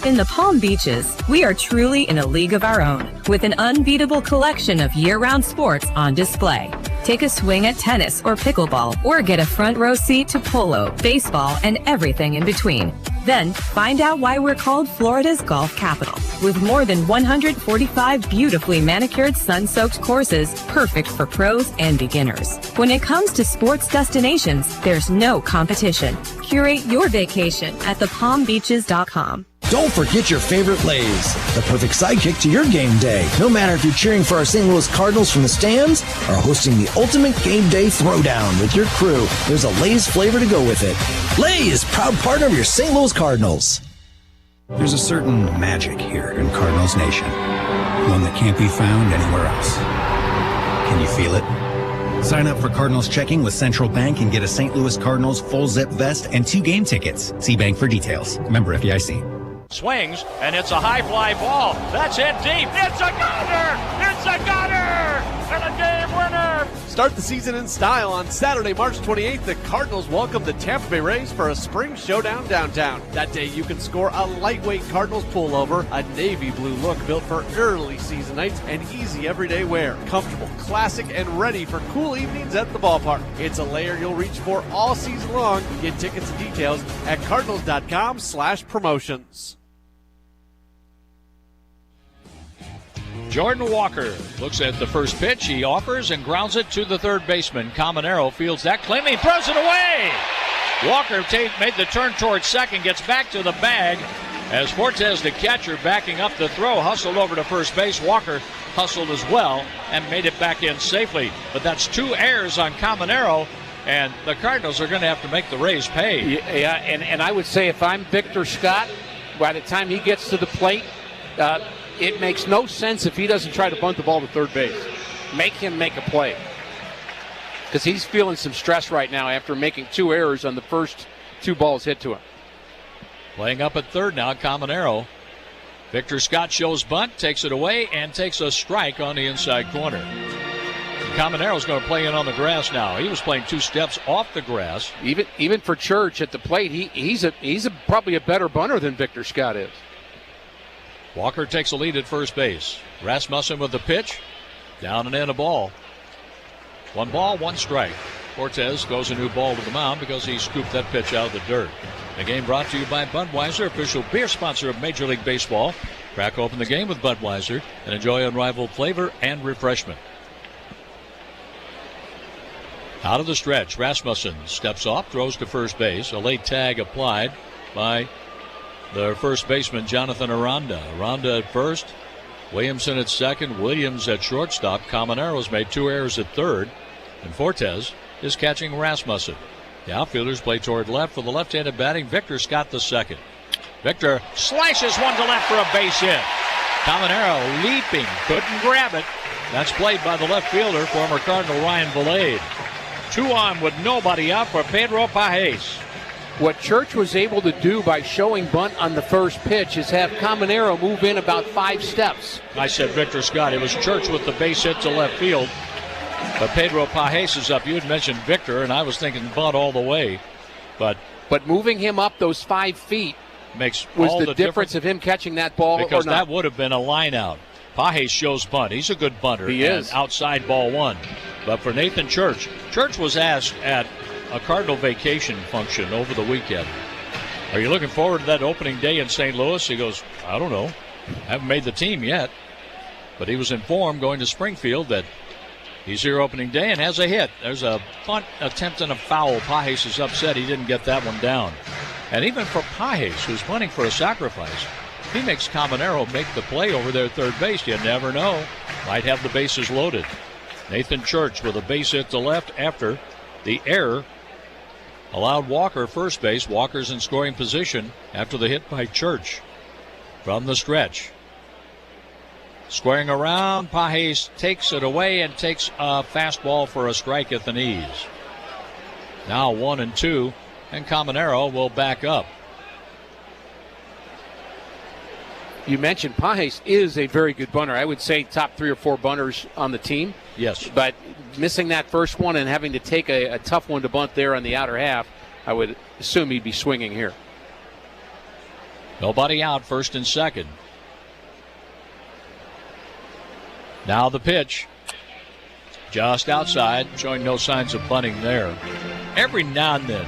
In the Palm Beaches, we are truly in a league of our own, with an unbeatable collection of year-round sports on display. Take a swing at tennis or pickleball, or get a front row seat to polo, baseball, and everything in between. Then, find out why we're called Florida's golf capital, with more than 145 beautifully manicured sun-soaked courses, perfect for pros and beginners. When it comes to sports destinations, there's no competition. Curate your vacation at thepalmbeaches.com. Don't forget your favorite Lay's, the perfect sidekick to your game day. No matter if you're cheering for our St. Louis Cardinals from the stands or hosting the ultimate game day throwdown with your crew, there's a Lay's flavor to go with it. Lay's, proud partner of your St. Louis Cardinals. There's a certain magic here in Cardinals Nation, one that can't be found anywhere else. Can you feel it? Sign up for Cardinals checking with Central Bank and get a St. Louis Cardinals full zip vest and 2 game tickets. See bank for details. Member FDIC. Swings, and it's a high fly ball. That's hit deep. It's a gunner! It's a gunner! And a game winner! Start the season in style on Saturday, March 28th. The Cardinals welcome the Tampa Bay Rays for a spring showdown downtown. That day, you can score a lightweight Cardinals pullover, a navy blue look built for early season nights, and easy everyday wear. Comfortable, classic, and ready for cool evenings at the ballpark. It's a layer you'll reach for all season long. Get tickets and details at cardinals.com/promotions. Jordan Walker looks at the first pitch. He offers and grounds it to the third baseman. Caminero fields that cleanly, throws it away. Walker made the turn towards second, gets back to the bag as Fortes, the catcher, backing up the throw, hustled over to first base. Walker hustled as well and made it back in safely. But that's 2 errors on Caminero, and the Cardinals are going to have to make the Rays pay. Yeah, and I would say if I'm Victor Scott, by the time he gets to the plate, it makes no sense if he doesn't try to bunt the ball to third base. Make him make a play. Because he's feeling some stress right now after making 2 errors on the first 2 balls hit to him. Playing up at third now, Caminero. Victor Scott shows bunt, takes it away, and takes a strike on the inside corner. Caminero's going to play in on the grass now. He was playing 2 steps off the grass. Even for Church at the plate, he's probably a better bunter than Victor Scott is. Walker takes a lead at first base. Rasmussen with the pitch. Down and in a ball. 1 ball, 1 strike. Fortes goes a new ball to the mound because he scooped that pitch out of the dirt. The game brought to you by Budweiser, official beer sponsor of Major League Baseball. Crack open the game with Budweiser and enjoy unrivaled flavor and refreshment. Out of the stretch, Rasmussen steps off, throws to first base. A late tag applied by the first baseman, Jonathan Aranda. Aranda at first, Williamson at second, Williams at shortstop. Caminero's made 2 errors at third, and Fortes is catching Rasmussen. The outfielders play toward left for the left-handed batting Victor Scott the second. Victor slices one to left for a base hit. Caminero leaping, couldn't grab it. That's played by the left fielder, former Cardinal Ryan Valade. 2 on with nobody out for Pedro Pajes. What Church was able to do by showing bunt on the first pitch is have Caminero move in about 5 steps. I said Victor Scott. It was Church with the base hit to left field. But Pedro Pajes is up. You had mentioned Victor, and I was thinking bunt all the way. But moving him up those 5 feet was all the difference of him catching that ball because or not. That would have been a line out. Pajes shows bunt. He's a good bunter. He is. Outside ball 1. But for Nathan Church was asked at a Cardinal vacation function over the weekend, "Are you looking forward to that opening day in St. Louis?" He goes, "I don't know. Haven't made the team yet." But he was informed going to Springfield that he's here opening day and has a hit. There's a bunt attempt and a foul. Pajes is upset he didn't get that one down. And even for Pajes, who's punting for a sacrifice, he makes Caminero make the play over there at third base. You never know. Might have the bases loaded. Nathan Church with a base hit to left after the error allowed Walker first base. Walker's in scoring position after the hit by Church from the stretch. Squaring around, Pajes takes it away and takes a fastball for a strike at the knees. Now 1-2, and Caminero will back up. You mentioned Pajes is a very good bunter. I would say top 3 or 4 bunters on the team. Yes. But missing that first one and having to take a tough one to bunt there on the outer half, I would assume he'd be swinging here. Nobody out, first and second. Now the pitch. Just outside, showing no signs of bunting there. Every now and then,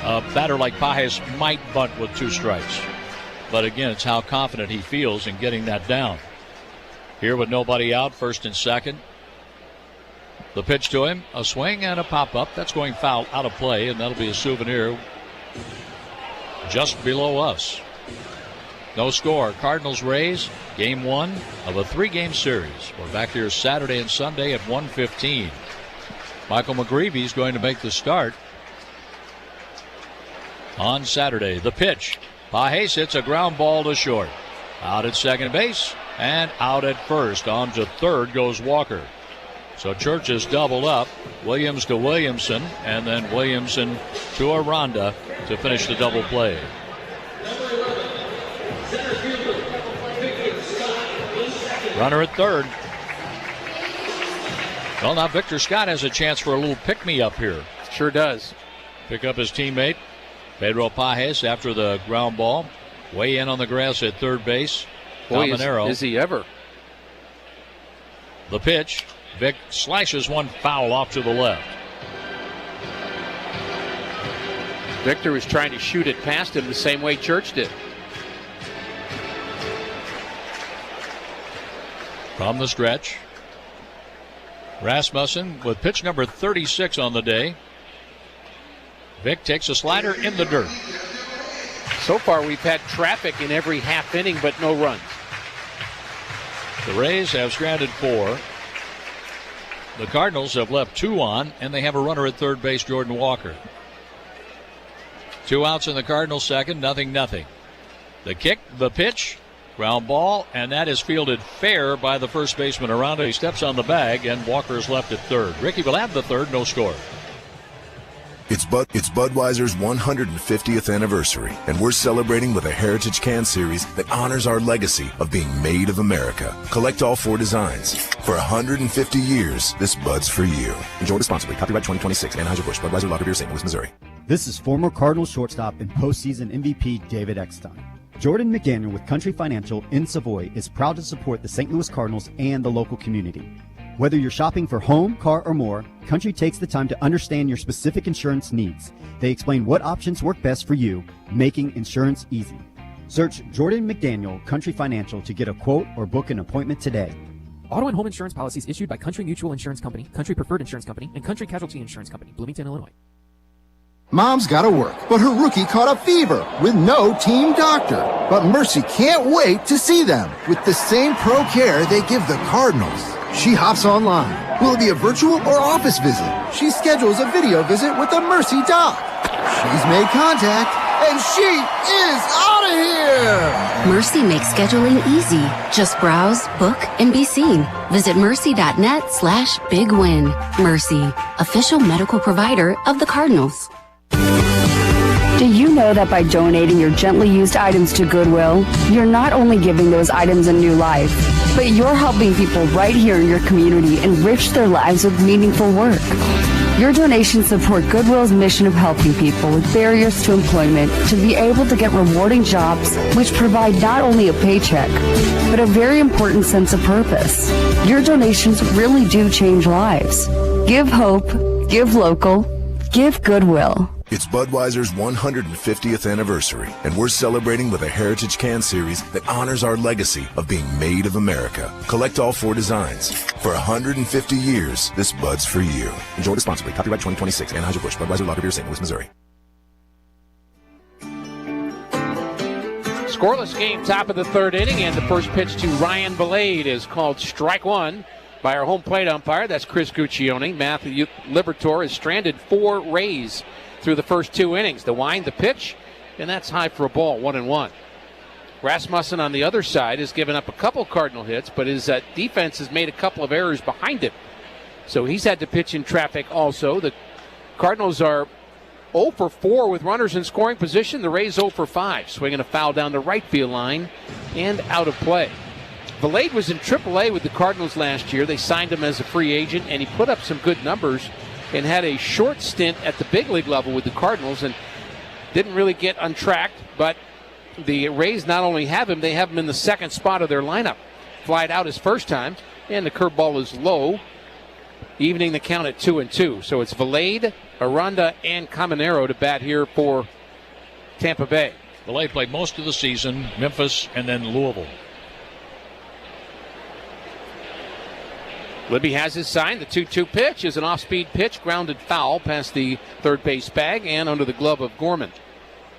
A batter like Pages might bunt with 2 strikes. But again, it's how confident he feels in getting that down. Here with nobody out, first and second. The pitch to him, a swing and a pop-up. That's going foul, out of play, and that'll be a souvenir just below us. No score. Cardinals Rays, game 1 of a 3-game series. We're back here Saturday and Sunday at 1:15. Michael McGreevy's going to make the start on Saturday. The pitch. Pages hits a ground ball to short. Out at second base and out at first. On to third goes Walker. So Church is doubled up. Williams to Williamson, and then Williamson to Aranda to finish the double play. Runner at third. Well, now Victor Scott has a chance for a little pick-me-up here. Sure does. Pick up his teammate, Pedro Pages, after the ground ball. Way in on the grass at third base. Boy, Caminero. is he ever. The pitch. Vic slashes one foul off to the left. Victor was trying to shoot it past him the same way Church did. From the stretch, Rasmussen with pitch number 36 on the day. Vic takes a slider in the dirt. So far, we've had traffic in every half inning, but no runs. The Rays have stranded 4. The Cardinals have left 2 on, and they have a runner at third base, Jordan Walker. 2 outs in the Cardinals' second, 0-0. The kick, the pitch, ground ball, and that is fielded fair by the first baseman Aranda. He steps on the bag, and Walker is left at third. Ricky will have the third, no score. It's Budweiser's 150th anniversary, and we're celebrating with a Heritage Can Series that honors our legacy of being made of America. Collect all 4 designs. For 150 years, this Bud's for you. Enjoy responsibly. Copyright 2026. Anheuser-Busch. Budweiser Lager Beer, St. Louis, Missouri. This is former Cardinals shortstop and postseason MVP David Eckstein. Jordan McDaniel with Country Financial in Savoy is proud to support the St. Louis Cardinals and the local community. Whether you're shopping for home, car, or more, Country takes the time to understand your specific insurance needs. They explain what options work best for you, making insurance easy. Search Jordan McDaniel Country Financial to get a quote or book an appointment today. Auto and home insurance policies issued by Country Mutual Insurance Company, Country Preferred Insurance Company, and Country Casualty Insurance Company, Bloomington, Illinois. Mom's gotta work, but her rookie caught a fever with no team doctor. But Mercy can't wait to see them with the same pro care they give the Cardinals. She hops online. Will it be a virtual or office visit? She schedules a video visit with the Mercy doc. She's made contact, and she is out of here! Mercy makes scheduling easy. Just browse, book, and be seen. Visit mercy.net/bigwin. Mercy, official medical provider of the Cardinals. Do you know that by donating your gently used items to Goodwill, you're not only giving those items a new life, but you're helping people right here in your community enrich their lives with meaningful work? Your donations support Goodwill's mission of helping people with barriers to employment to be able to get rewarding jobs which provide not only a paycheck, but a very important sense of purpose. Your donations really do change lives. Give hope, give local, give Goodwill. It's Budweiser's 150th anniversary, and we're celebrating with a Heritage Can Series that honors our legacy of being made of America. Collect all 4 designs. For 150 years, this Bud's for you. Enjoy responsibly. Copyright 2026. Anheuser-Busch. Budweiser Lager Beer, St. Louis, Missouri. Scoreless game, top of the third inning, and the first pitch to Ryan Belade is called strike 1 by our home plate umpire. That's Chris Guccione. Matthew Liberatore has stranded 4 Rays through the first 2 innings. The wind, the pitch, and that's high for a ball, 1-1. Rasmussen on the other side has given up a couple Cardinal hits, but his defense has made a couple of errors behind him. So he's had to pitch in traffic also. The Cardinals are 0 for 4 with runners in scoring position. The Rays 0 for 5, swinging a foul down the right field line and out of play. Belade was in AAA with the Cardinals last year. They signed him as a free agent, and he put up some good numbers and had a short stint at the big league level with the Cardinals and didn't really get untracked. But the Rays not only have him, they have him in the second spot of their lineup. Flied out his first time, and the curveball is low evening the count at 2-2. So it's Valade, Aranda, and Caminero to bat here for Tampa Bay. Valade played most of the season, Memphis, and then Louisville. Libby has his sign. The 2-2 pitch is an off-speed pitch, grounded foul past the third base bag and under the glove of Gorman.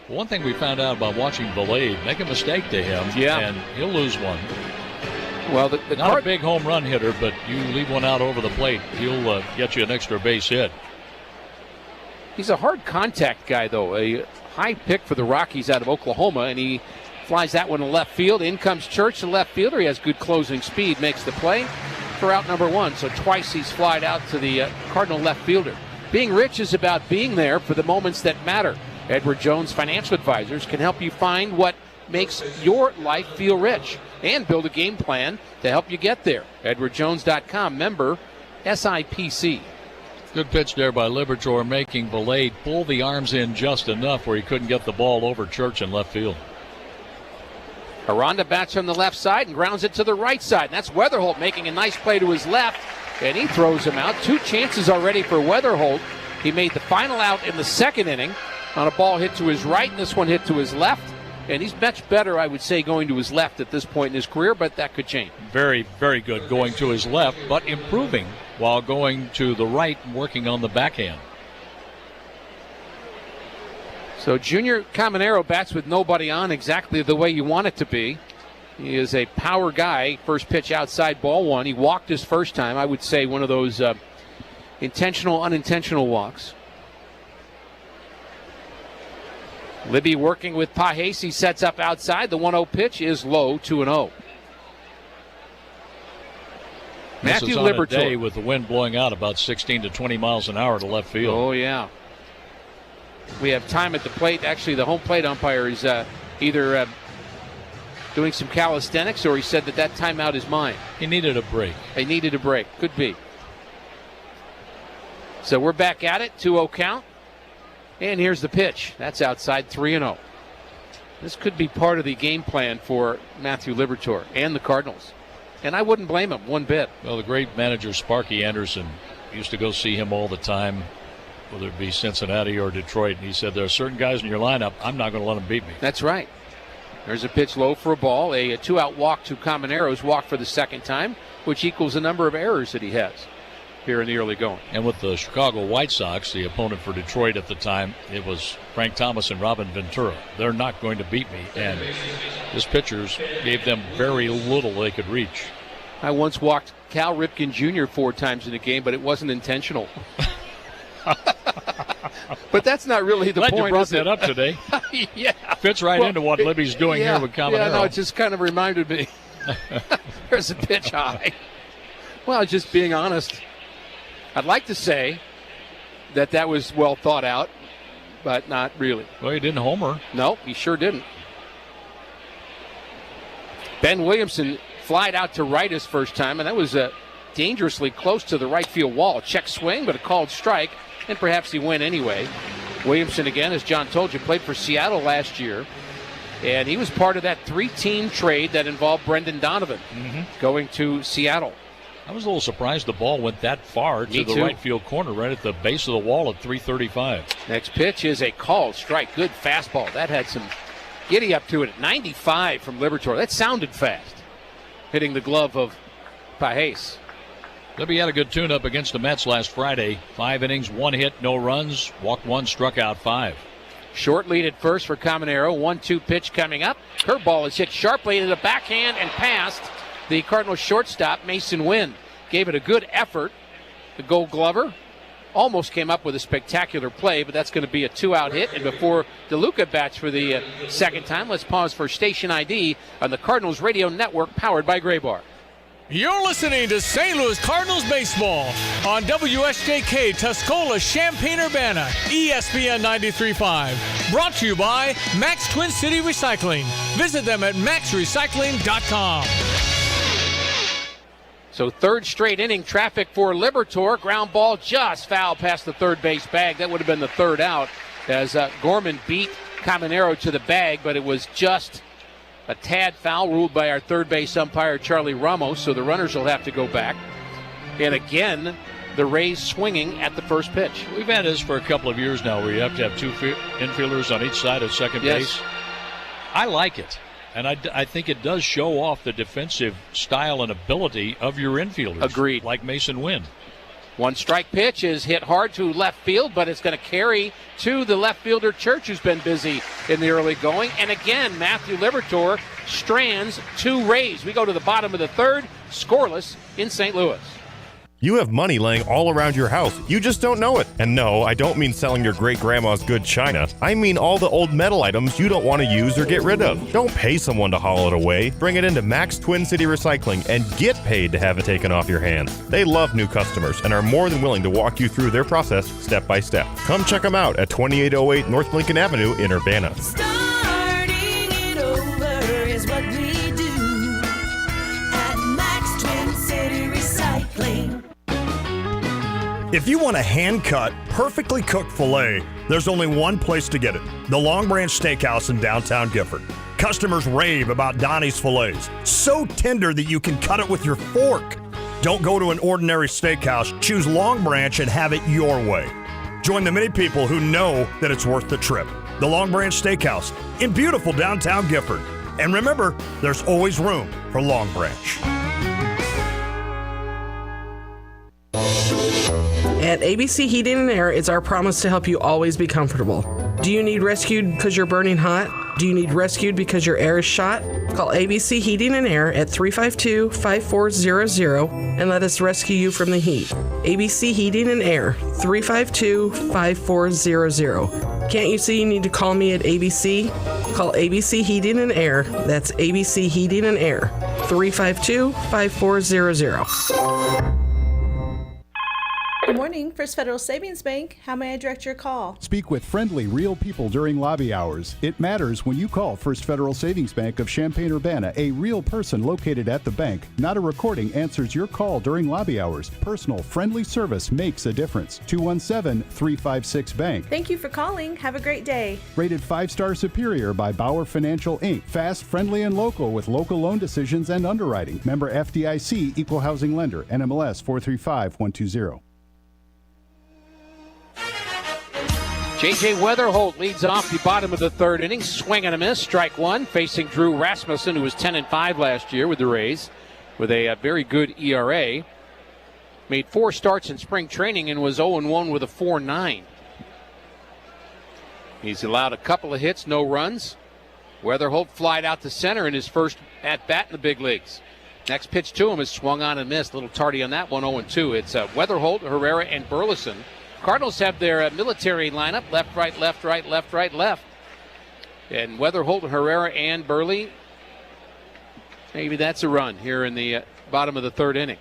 One thing we found out about watching Valade, make a mistake to him, and he'll lose one. Well, not a big home run hitter, but you leave one out over the plate, he'll get you an extra base hit. He's a hard contact guy, though. A high pick for the Rockies out of Oklahoma, and he flies that one to left field. In comes Church, the left fielder. He has good closing speed, makes the play for out number one. So twice he's flied out to the Cardinal left fielder. Being rich is about being there for the moments that matter. Edward Jones Financial Advisors can help you find what makes your life feel rich and build a game plan to help you get there. EdwardJones.com, member SIPC. Good pitch there by Liberatore, making Valade pull the arms in just enough where he couldn't get the ball over Church in left field. Aranda bats from the left side and grounds it to the right side. And that's Weatherholt making a nice play to his left, and he throws him out. 2 chances already for Weatherholt. He made the final out in the second inning on a ball hit to his right, and this one hit to his left. And he's much better, I would say, going to his left at this point in his career, but that could change. Very, very good going to his left, but improving while going to the right and working on the backhand. So Junior Caminero bats with nobody on, exactly the way you want it to be. He is a power guy. First pitch outside, ball one. He walked his first time. I would say one of those intentional, unintentional walks. Libby working with Pajes. He sets up outside. The 1-0 pitch is low, 2-0. Matthew This is on Liberatore. a day with the wind blowing out about 16 to 20 miles an hour to left field. Oh, yeah. We have time at the plate. Actually, the home plate umpire is either doing some calisthenics, or he said that timeout is mine. He needed a break. He needed a break. Could be. So we're back at it. 2-0 count. And here's the pitch. That's outside, 3-0. This could be part of the game plan for Matthew Liberatore and the Cardinals. And I wouldn't blame him one bit. Well, the great manager Sparky Anderson used to go see him all the time, whether it be Cincinnati or Detroit. And he said, there are certain guys in your lineup, I'm not going to let them beat me. That's right. There's a pitch low for a ball. A 2-out walk to Caminero's walk for the second time, which equals the number of errors that he has here in the early going. And with the Chicago White Sox, the opponent for Detroit at the time, it was Frank Thomas and Robin Ventura. They're not going to beat me. And this pitchers gave them very little they could reach. I once walked Cal Ripken Jr. 4 times in a game, but it wasn't intentional. But that's not really the point. Glad you brought is that it? up today. Yeah. Fits right into what Libby's doing here with Caminero. Yeah, no, it just kind of reminded me. There's a pitch high. Well, just being honest. I'd like to say that was well thought out, but not really. Well, he didn't homer. No, he sure didn't. Ben Williamson flied out to right his first time, and that was dangerously close to the right field wall. Check swing, but a called strike, and perhaps he went anyway. Williamson, again, as John told you, played for Seattle last year, and he was part of that 3-team trade that involved Brendan Donovan going to Seattle. I was a little surprised the ball went that far to the right field corner, right at the base of the wall at 335. Next pitch is a called strike. Good fastball. That had some giddy up to it at 95 from Liberatore. That sounded fast, hitting the glove of Pajes. Libby had a good tune-up against the Mets last Friday. 5 innings, 1 hit, no runs, walked 1, struck out 5. Short lead at first for Caminero. 1-2 pitch coming up. Curveball is hit sharply into the backhand and past the Cardinals shortstop, Mason Wynn. Gave it a good effort. The Gold Glover almost came up with a spectacular play, but that's going to be a 2-out hit. And before DeLuca bats for the second time, let's pause for station ID on the Cardinals Radio Network, powered by Gray Bar. You're listening to St. Louis Cardinals baseball on WSJK Tuscola, Champaign-Urbana, ESPN 93.5. Brought to you by Max Twin City Recycling. Visit them at maxrecycling.com. So third straight inning traffic for Liberatore. Ground ball just foul past the third base bag. That would have been the 3rd out as Gorman beat Caminero to the bag, but it was just a tad foul ruled by our third base umpire, Charlie Ramos, so the runners will have to go back. And again, the Rays swinging at the first pitch. We've had this for a couple of years now where you have to have two infielders on each side of second base. I like it. And I think it does show off the defensive style and ability of your infielders. Agreed. Like Mason Wynn. One strike pitch is hit hard to left field, but it's going to carry to the left fielder Church, who's been busy in the early going. And again, Matthew Liberatore strands two Rays. We go to the bottom of the third, scoreless in St. Louis. You have money laying all around your house. You just don't know it. And no, I don't mean selling your great-grandma's good china. I mean all the old metal items you don't want to use or get rid of. Don't pay someone to haul it away. Bring it into Max Twin City Recycling and get paid to have it taken off your hands. They love new customers and are more than willing to walk you through their process step by step. Come check them out at 2808 North Lincoln Avenue in Urbana. Starting it over is what we do at Max Twin City Recycling. If you want a hand-cut, perfectly cooked filet, there's only one place to get it, the Long Branch Steakhouse in downtown Gifford. Customers rave about Donnie's fillets, so tender that you can cut it with your fork. Don't go to an ordinary steakhouse, choose Long Branch and have it your way. Join the many people who know that it's worth the trip. The Long Branch Steakhouse in beautiful downtown Gifford. And remember, there's always room for Long Branch. At ABC Heating and Air, it's our promise to help you always be comfortable. Do you need rescued because you're burning hot? Do you need rescued because your air is shot? Call ABC Heating and Air at 352-5400 and let us rescue you from the heat. ABC Heating and Air, 352-5400. Can't you see you need to call me at ABC? Call ABC Heating and Air. That's ABC Heating and Air, 352-5400. Good morning, First Federal Savings Bank. How may I direct your call? Speak with friendly, real people during lobby hours. It matters when you call First Federal Savings Bank of Champaign-Urbana. A real person located at the bank, not a recording, answers your call during lobby hours. Personal, friendly service makes a difference. 217-356-BANK. Thank you for calling. Have a great day. Rated 5-star superior by Bauer Financial, Inc. Fast, friendly, and local with local loan decisions and underwriting. Member FDIC, Equal Housing Lender, NMLS 435120. J.J. Weatherholt leads off the bottom of the third inning. Swing and a miss. Strike one. Facing Drew Rasmussen, who was 10-5 last year with the Rays, with a very good ERA. Made 4 starts in spring training and was 0-1 with a 4.9. He's allowed a couple of hits, no runs. Weatherholt flied out to center in his first at-bat in the big leagues. Next pitch to him is swung on and missed. A little tardy on that one, 0-2. It's Weatherholt, Herrera, and Burleson. Cardinals have their military lineup, left, right, left, right, left, right, left. And Weatherholt, Herrera, and Burley. Maybe that's a run here in the bottom of the third inning.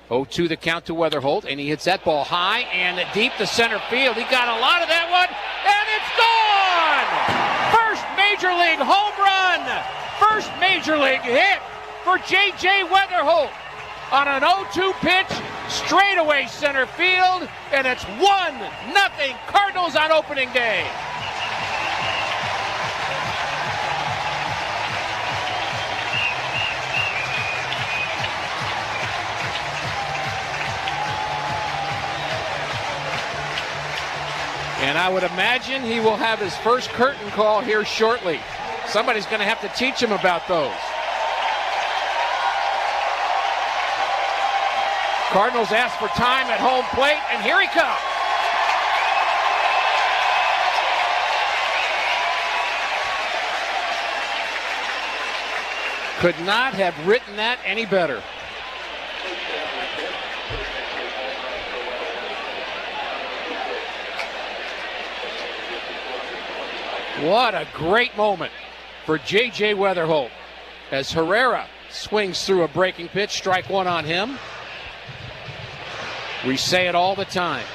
0-2 the count to Weatherholt, and he hits that ball high and deep to center field. He got a lot of that one, and it's gone! First Major League home run! First Major League hit for J.J. Weatherholt on an 0-2 pitch, straightaway center field, and it's 1-0 Cardinals on opening day. And I would imagine he will have his first curtain call here shortly. Somebody's going to have to teach him about those. Cardinals ask for time at home plate, and here he comes. Could not have written that any better. What a great moment for J.J. Weatherholt as Herrera swings through a breaking pitch, strike one on him. We say it all the time.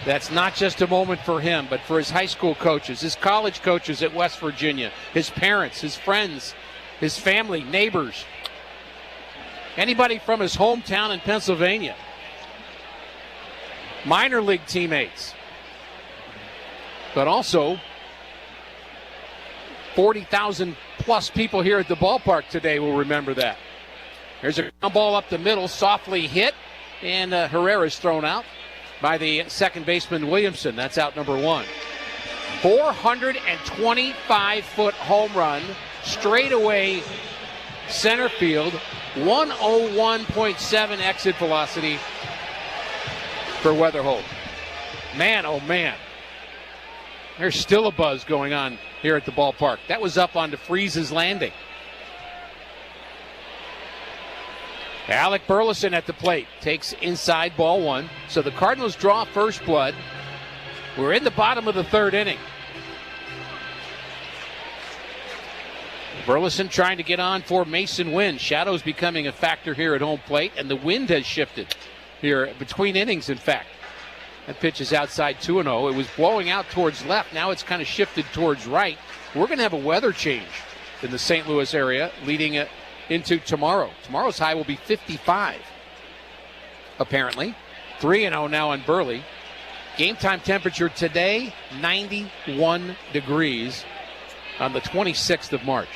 That's not just a moment for him, but for his high school coaches, his college coaches at West Virginia, his parents, his friends, his family, neighbors, anybody from his hometown in Pennsylvania, minor league teammates, but also 40,000 plus people here at the ballpark today will remember that. There's a ground ball up the middle, softly hit. And Herrera's thrown out by the second baseman, Williamson. That's out number 1. 425-foot home run, straightaway center field, 101.7 exit velocity for Weatherholt. Man, oh man. There's still a buzz going on here at the ballpark. That was up onto Freeze's Landing. Alec Burleson at the plate takes inside ball 1. So the Cardinals draw first blood. We're in the bottom of the 3rd inning. Burleson trying to get on for Mason Wynn. Shadows becoming a factor here at home plate, and the wind has shifted here between innings, in fact. That pitch is outside 2-0. It was blowing out towards left. Now it's kind of shifted towards right. We're going to have a weather change in the St. Louis area leading into tomorrow. Tomorrow's high will be 55, apparently. 3-0 now on Burley. Game time temperature today, 91 degrees on the 26th of March.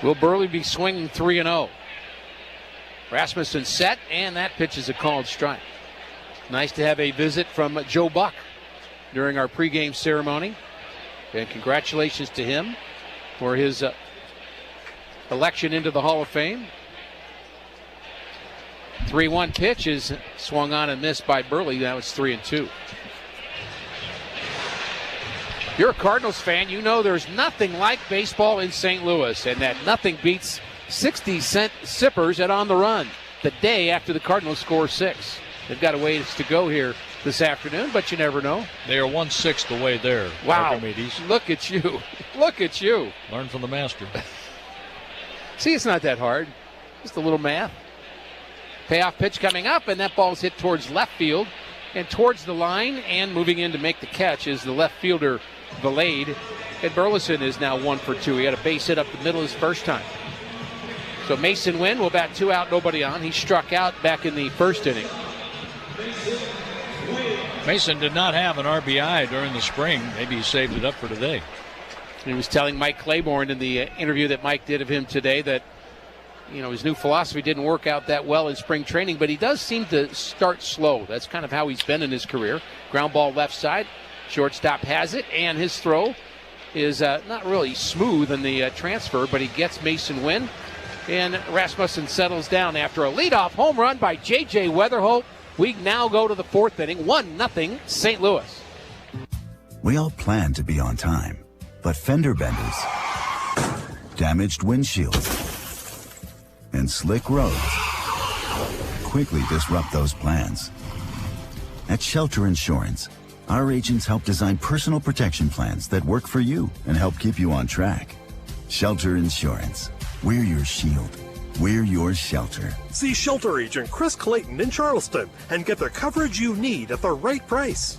Will Burley be swinging 3-0? Rasmussen set, and that pitch is a called strike. Nice to have a visit from Joe Buck during our pregame ceremony. And congratulations to him for his election into the Hall of Fame. 3-1 pitch is swung on and missed by Burley. Now it's 3-2. If you're a Cardinals fan, you know there's nothing like baseball in St. Louis, and that nothing beats 60-cent sippers at On the Run the day after the Cardinals score 6. They've got a ways to go here this afternoon, but you never know. They are 1/6 the way there. Wow. Archimedes. Look at you. Look at you. Learn from the master. See, it's not that hard. Just a little math. Payoff pitch coming up, and that ball's hit towards left field and towards the line, and moving in to make the catch is the left fielder, Valade. And Burleson is now 1 for 2. He had a base hit up the middle his first time. So Mason Wynn will bat 2 out, nobody on. He struck out back in the first inning. Mason did not have an RBI during the spring. Maybe he saved it up for today. He was telling Mike Claiborne in the interview that Mike did of him today that, you know, his new philosophy didn't work out that well in spring training, but he does seem to start slow. That's kind of how he's been in his career. Ground ball left side. Shortstop has it, and his throw is not really smooth in the transfer, but he gets Mason Wynn. And Rasmussen settles down after a leadoff home run by J.J. Weatherholt. We now go to the 4th inning, 1-0 St. Louis. We all plan to be on time, but fender benders, damaged windshields, and slick roads quickly disrupt those plans. At Shelter Insurance, our agents help design personal protection plans that work for you and help keep you on track. Shelter Insurance. We're your shield. We're your shelter. See Shelter Agent Chris Clayton in Charleston and get the coverage you need at the right price.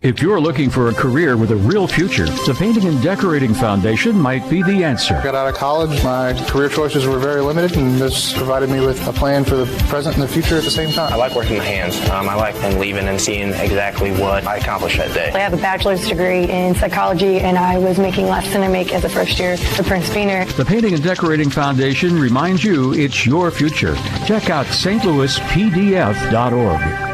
If you're looking for a career with a real future, the Painting and Decorating Foundation might be the answer. Got out of college, my career choices were very limited, and this provided me with a plan for the present and the future at the same time. I like working with hands. I like then leaving and seeing exactly what I accomplished that day. I have a bachelor's degree in psychology, and I was making less than I make as a first year at Prince Beaner. The Painting and Decorating Foundation reminds you it's your future. Check out stlouispdf.org.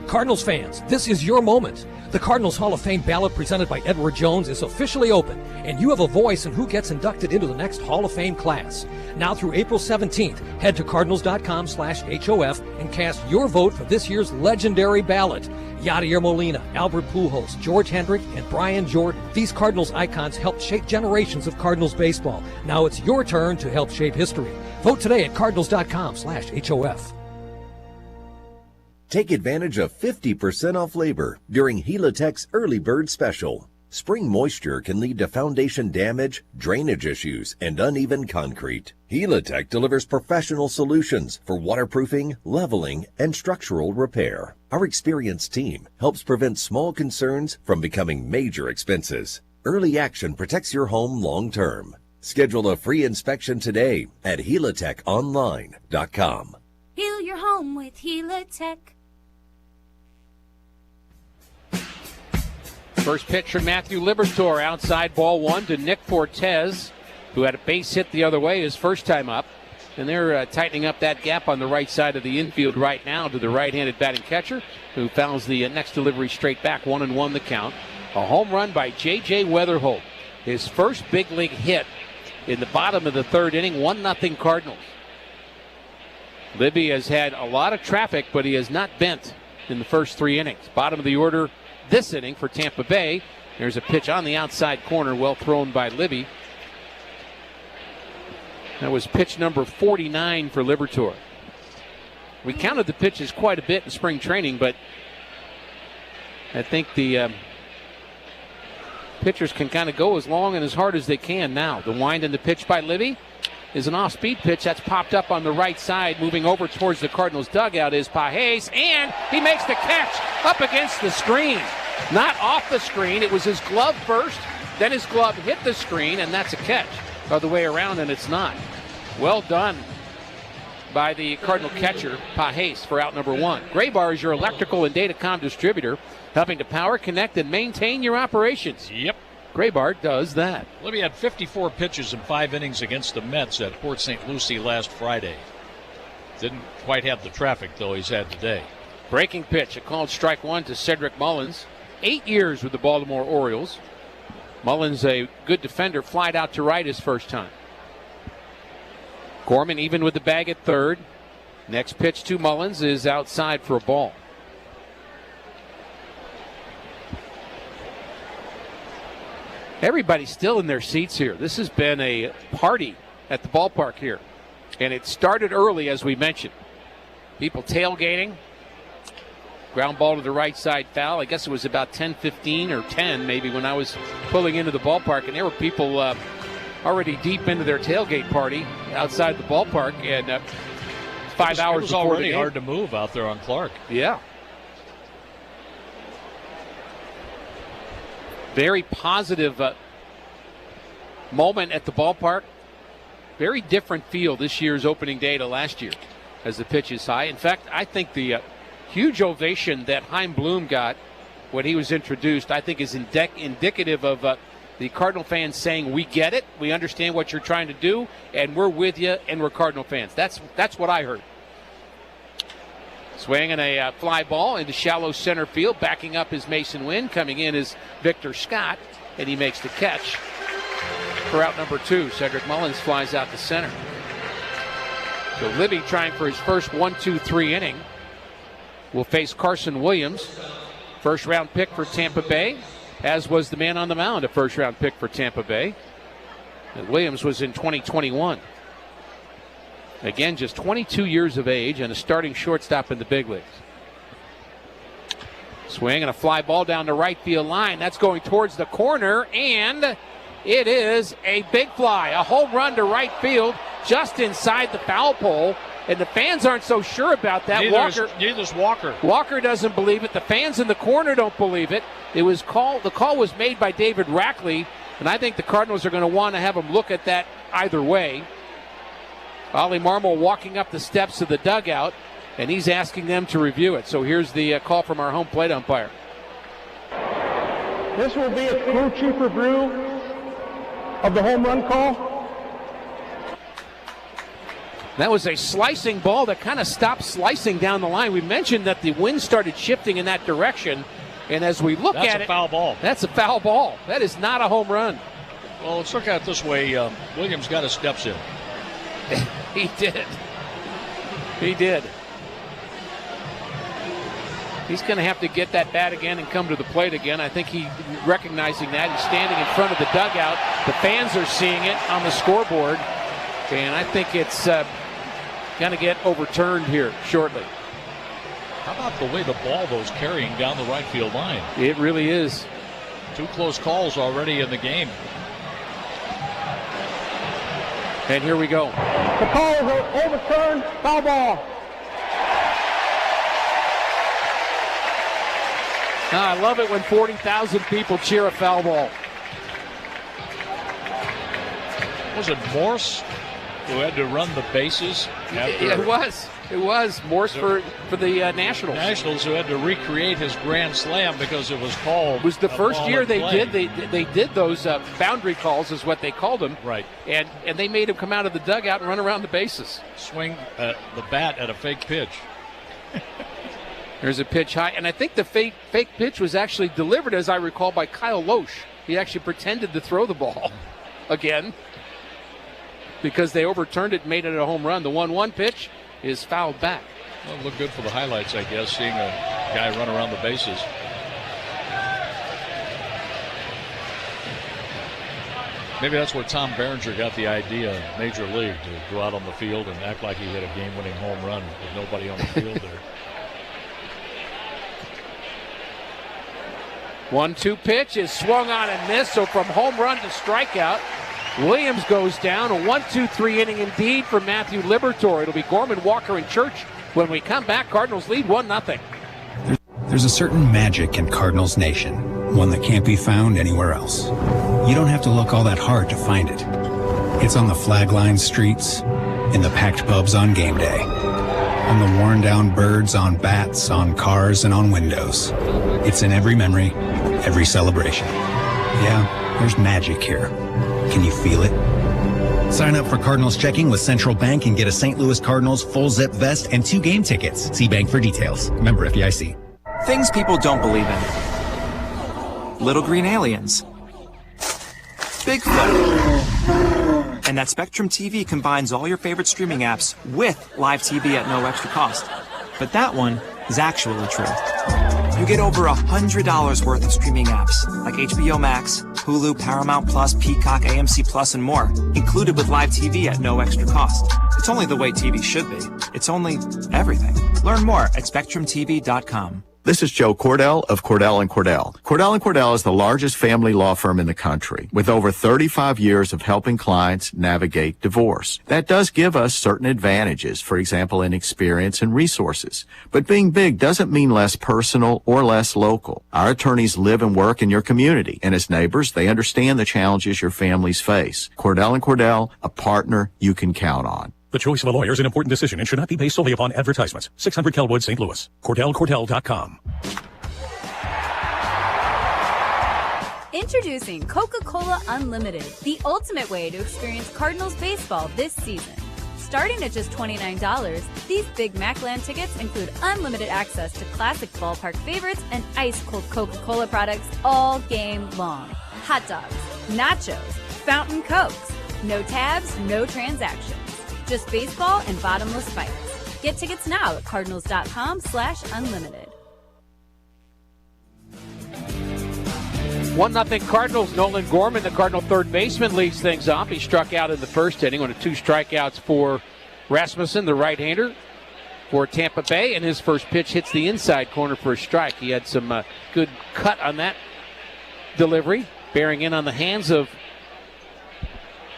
Cardinals fans, this is your moment. The Cardinals Hall of Fame ballot presented by Edward Jones is officially open, and you have a voice in who gets inducted into the next Hall of Fame class. Now through April 17th, head to cardinals.com/HOF and cast your vote for this year's legendary ballot. Yadier Molina, Albert Pujols, George Hendrick, and Brian Jordan. These Cardinals icons helped shape generations of Cardinals baseball. Now it's your turn to help shape history. Vote today at cardinals.com/HOF. Take advantage of 50% off labor during Helitech's Early Bird Special. Spring moisture can lead to foundation damage, drainage issues, and uneven concrete. Helitech delivers professional solutions for waterproofing, leveling, and structural repair. Our experienced team helps prevent small concerns from becoming major expenses. Early action protects your home long term. Schedule a free inspection today at helitechonline.com. Heal your home with Helitech. First pitch from Matthew Liberatore, outside ball 1 to Nick Fortes. who had a base hit the other way his first time up. And they're tightening up that gap on the right side of the infield right now to the right-handed batting catcher, who fouls the next delivery straight back. 1-1 the count. A home run by J.J. Weatherholt. His first big league hit in the bottom of the third inning. 1-0 Cardinals. Libby has had a lot of traffic, but he has not bent in the first 3 innings. Bottom of the order this inning for Tampa Bay. There's a pitch on the outside corner, well thrown by Libby. That was pitch number 49 for Liberatore. We counted the pitches quite a bit in spring training, but I think the pitchers can kind of go as long and as hard as they can now. The wind and the pitch by Libby is an off-speed pitch that's popped up on the right side. Moving over towards the Cardinals dugout is Pages, and he makes the catch up against the screen. Not off the screen. It was his glove first, then his glove hit the screen, and that's a catch. Other way around, and it's not. Well done by the Cardinal catcher, Pages, for out number 1. Graybar is your electrical and datacom distributor, helping to power, connect, and maintain your operations. Yep. Graybar does that. Libby had 54 pitches in 5 innings against the Mets at Port St. Lucie last Friday. Didn't quite have the traffic, though, he's had today. Breaking pitch, a called strike 1 to Cedric Mullins. 8 years with the Baltimore Orioles. Mullins, a good defender, flied out to right his first time. Gorman even with the bag at third. Next pitch to Mullins is outside for a ball. Everybody's still in their seats here. This has been a party at the ballpark here. And it started early, as we mentioned. People tailgating. Ground ball to the right side foul. I guess it was about 10:15 or 10 maybe when I was pulling into the ballpark. And there were people already deep into their tailgate party outside the ballpark. And 5 hours before the game. It was already hard to move out there on Clark. Yeah. Very positive moment at the ballpark. Very different feel this year's opening day to last year as the pitch is high. In fact, I think the huge ovation that Chaim Bloom got when he was introduced, I think is indicative of the Cardinal fans saying, we get it, we understand what you're trying to do, and we're with you, and we're Cardinal fans. That's what I heard. Swinging a fly ball into shallow center field. Backing up is Mason Wynn. Coming in is Victor Scott, and he makes the catch for out number 2. Cedric Mullins flies out to center. So Libby trying for his first 1-2-3 inning will face Carson Williams, first-round pick for Tampa Bay, as was the man on the mound, a first-round pick for Tampa Bay. And Williams was in 2021. Again, just 22 years of age and a starting shortstop in the big leagues. Swing and a fly ball down the right field line. That's going towards the corner, and it is a big fly. A home run to right field just inside the foul pole, and the fans aren't so sure about that. Neither's Walker. Walker doesn't believe it. The fans in the corner don't believe it. The call was made by David Rackley, and I think the Cardinals are going to want to have him look at that either way. Ollie Marmol walking up the steps of the dugout, and he's asking them to review it. So here's the call from our home plate umpire. This will be a crew chief review of the home run call. That was a slicing ball that kind of stopped slicing down the line. We mentioned that the wind started shifting in that direction, and as we look at it... That's a foul ball. That's a foul ball. That is not a home run. Well, let's look at it this way. Williams got his steps in. He did. He did. He's going to have to get that bat again and come to the plate again. I think he's recognizing that. He's standing in front of the dugout. The fans are seeing it on the scoreboard. And I think it's going to get overturned here shortly. How about the way the ball was carrying down the right field line? It really is. 2 close calls already in the game. And here we go. The call is overturned, foul ball. I love it when 40,000 people cheer a foul ball. Was it Morse who had to run the bases? It was. It was. Morse for the Nationals. Nationals, who had to recreate his grand slam because it was called. It was the first year they play. did. They did those boundary calls, is what they called them. Right. And they made him come out of the dugout and run around the bases. Swing the bat at a fake pitch. There's a pitch high, and I think the fake pitch was actually delivered, as I recall, by Kyle Loesch. He actually pretended to throw the ball again because they overturned it and made it a home run. The 1-1 pitch is fouled back. Well, it looked good for the highlights, I guess, seeing a guy run around the bases. Maybe that's where Tom Berenger got the idea, Major League, to go out on the field and act like he hit a game-winning home run with nobody on the field there. 1-2 pitch is swung on and missed, so from home run to strikeout, Williams goes down. A 1-2-3 inning indeed for Matthew Liberatore. It'll be Gorman, Walker, and Church. When we come back, Cardinals lead 1-0. There's a certain magic in Cardinals Nation, one that can't be found anywhere else. You don't have to look all that hard to find it. It's on the flag-lined streets, in the packed pubs on game day, on the worn-down birds on bats, on cars, and on windows. It's in every memory, every celebration. Yeah, there's magic here. Can you feel it? Sign up for Cardinals checking with Central Bank and get a St. Louis Cardinals full zip vest and 2 game tickets. See bank for details. Member FDIC. Things people don't believe in. Little green aliens. Bigfoot. And that Spectrum TV combines all your favorite streaming apps with live TV at no extra cost. But that one is actually true. You get over $100 worth of streaming apps like HBO Max, Hulu, Paramount Plus, Peacock, AMC Plus, and more, included with live TV at no extra cost. It's only the way TV should be. It's only everything. Learn more at SpectrumTV.com. This is Joe Cordell of Cordell & Cordell. Cordell & Cordell is the largest family law firm in the country with over 35 years of helping clients navigate divorce. That does give us certain advantages, for example, in experience and resources. But being big doesn't mean less personal or less local. Our attorneys live and work in your community, and as neighbors, they understand the challenges your families face. Cordell & Cordell, a partner you can count on. The choice of a lawyer is an important decision and should not be based solely upon advertisements. 600 Kelwood, St. Louis. CordellCordell.com. Introducing Coca-Cola Unlimited, the ultimate way to experience Cardinals baseball this season. Starting at just $29, these Big Macland tickets include unlimited access to classic ballpark favorites and ice-cold Coca-Cola products all game long. Hot dogs, nachos, fountain cokes. No tabs, no transactions. Just baseball and bottomless fights. Get tickets now at cardinals.com/unlimited. 1-0 Cardinals. Nolan Gorman, the Cardinal third baseman, leads things off. He struck out in the first inning on 2 strikeouts for Rasmussen, the right-hander, for Tampa Bay, and his first pitch hits the inside corner for a strike. He had some good cut on that delivery, bearing in on the hands of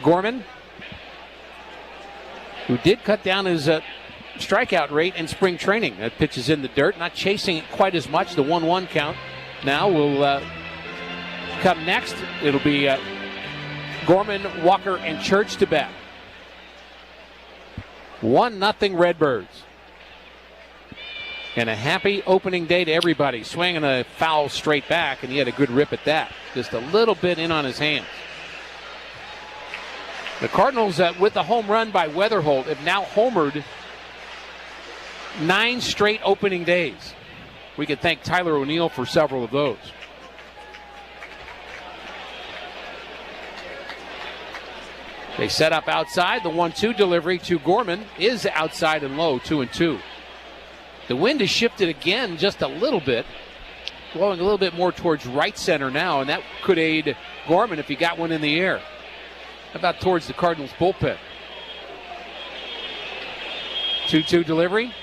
Gorman, who did cut down his strikeout rate in spring training. That pitch is in the dirt, not chasing it quite as much. The 1-1 count now will come next. It'll be Gorman, Walker, and Church to bat. 1-0 Redbirds. And a happy opening day to everybody. Swinging a foul straight back, and he had a good rip at that. Just a little bit in on his hands. The Cardinals, with the home run by Weatherholt, have now homered 9 straight opening days. We could thank Tyler O'Neill for several of those. They set up outside. The 1-2 delivery to Gorman is outside and low, 2-2. The wind has shifted again just a little bit, blowing a little bit more towards right center now, and that could aid Gorman if he got one in the air. How about towards the Cardinals bullpen? 2-2 delivery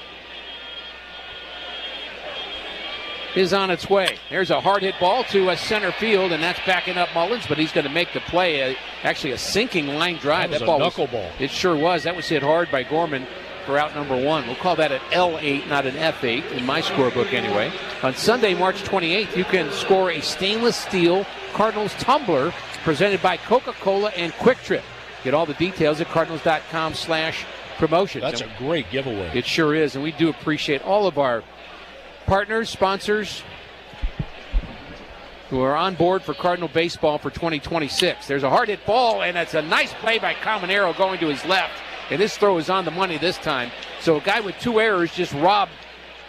is on its way. There's a hard hit ball to center field, and that's backing up Mullins, but he's going to make the play. Actually, a sinking line drive. That ball was a knuckleball. It sure was. That was hit hard by Gorman for out number 1. We'll call that an L8, not an F8, in my scorebook anyway. On Sunday, March 28th, you can score a stainless steel Cardinals tumbler presented by Coca-Cola and Quick Trip. Get all the details at cardinals.com/promotions. promotions. That's a great giveaway. It sure is, and we do appreciate all of our partners, sponsors who are on board for Cardinal baseball for 2026. There's a hard hit ball, and that's a nice play by Caminero going to his left, and his throw is on the money this time. So a guy with 2 errors just robbed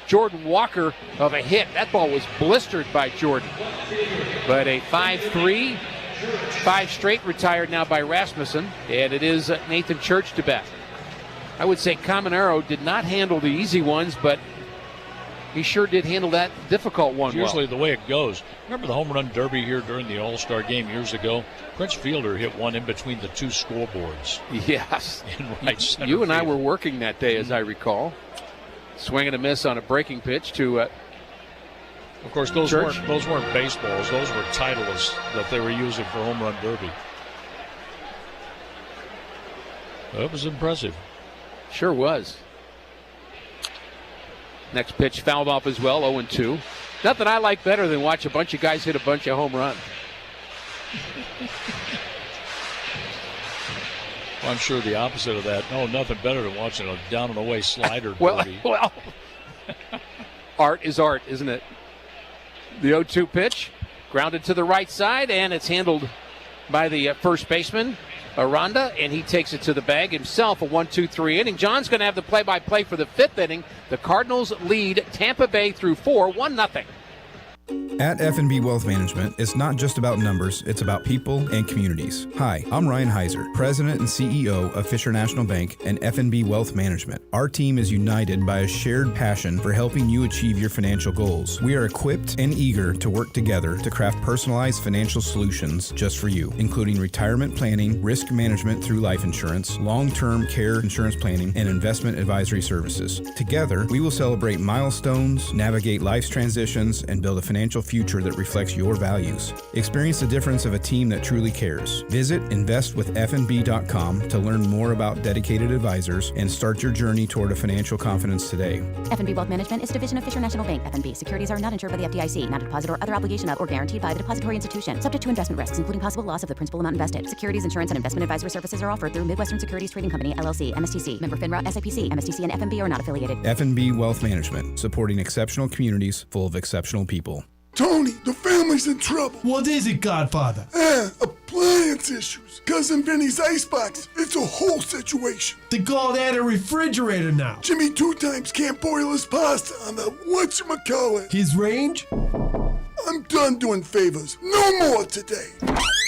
Jordan Walker of a hit. That ball was blistered by Jordan. But a 5-3, 5 straight retired now by Rasmussen, and it is Nathan Church to bat. I would say Caminero did not handle the easy ones, but he sure did handle that difficult one. It's usually the way it goes. Remember the home run derby here during the All-Star game years ago? Prince Fielder hit one in between the 2 scoreboards. Yes. In right center you and I field. were working that day, as I recall. Swing and a miss on a breaking pitch to of course, those Church. weren't baseballs. Those were Titleists that they were using for home run derby. That was impressive. Sure was. Next pitch fouled off as well, 0-2. Nothing I like better than watch a bunch of guys hit a bunch of home runs. Well, I'm sure the opposite of that. No, nothing better than watching a down and away slider Well, derby. art is art, isn't it? The 0-2 pitch, grounded to the right side, and it's handled by the first baseman, Aranda, and he takes it to the bag himself. A 1-2-3 inning. John's going to have the play-by-play for the 5th inning. The Cardinals lead Tampa Bay through 4, 1-0. At F&B Wealth Management, it's not just about numbers, it's about people and communities. Hi, I'm Ryan Heiser, President and CEO of Fisher National Bank and F&B Wealth Management. Our team is united by a shared passion for helping you achieve your financial goals. We are equipped and eager to work together to craft personalized financial solutions just for you, including retirement planning, risk management through life insurance, long-term care insurance planning, and investment advisory services. Together, we will celebrate milestones, navigate life's transitions, and build a financial future that reflects your values. Experience the difference of a team that truly cares. Visit investwithfnb.com to learn more about dedicated advisors and start your journey toward a financial confidence today. F&B Wealth Management is a division of Fisher National Bank. F&B securities are not insured by the FDIC, not a deposit or other obligation of or guaranteed by the depository institution. Subject to investment risks, including possible loss of the principal amount invested. Securities, insurance, and investment advisory services are offered through Midwestern Securities Trading Company, LLC, MSTC. Member FINRA, SIPC. MSTC and F&B are not affiliated. F&B Wealth Management, supporting exceptional communities full of exceptional people. Tony, the family's in trouble. What is it, Godfather? Appliance issues. Cousin Vinny's icebox. It's a whole situation. They call that a refrigerator now. Jimmy 2 times can't boil his pasta on the whatchamacallit. His range? I'm done doing favors. No more today.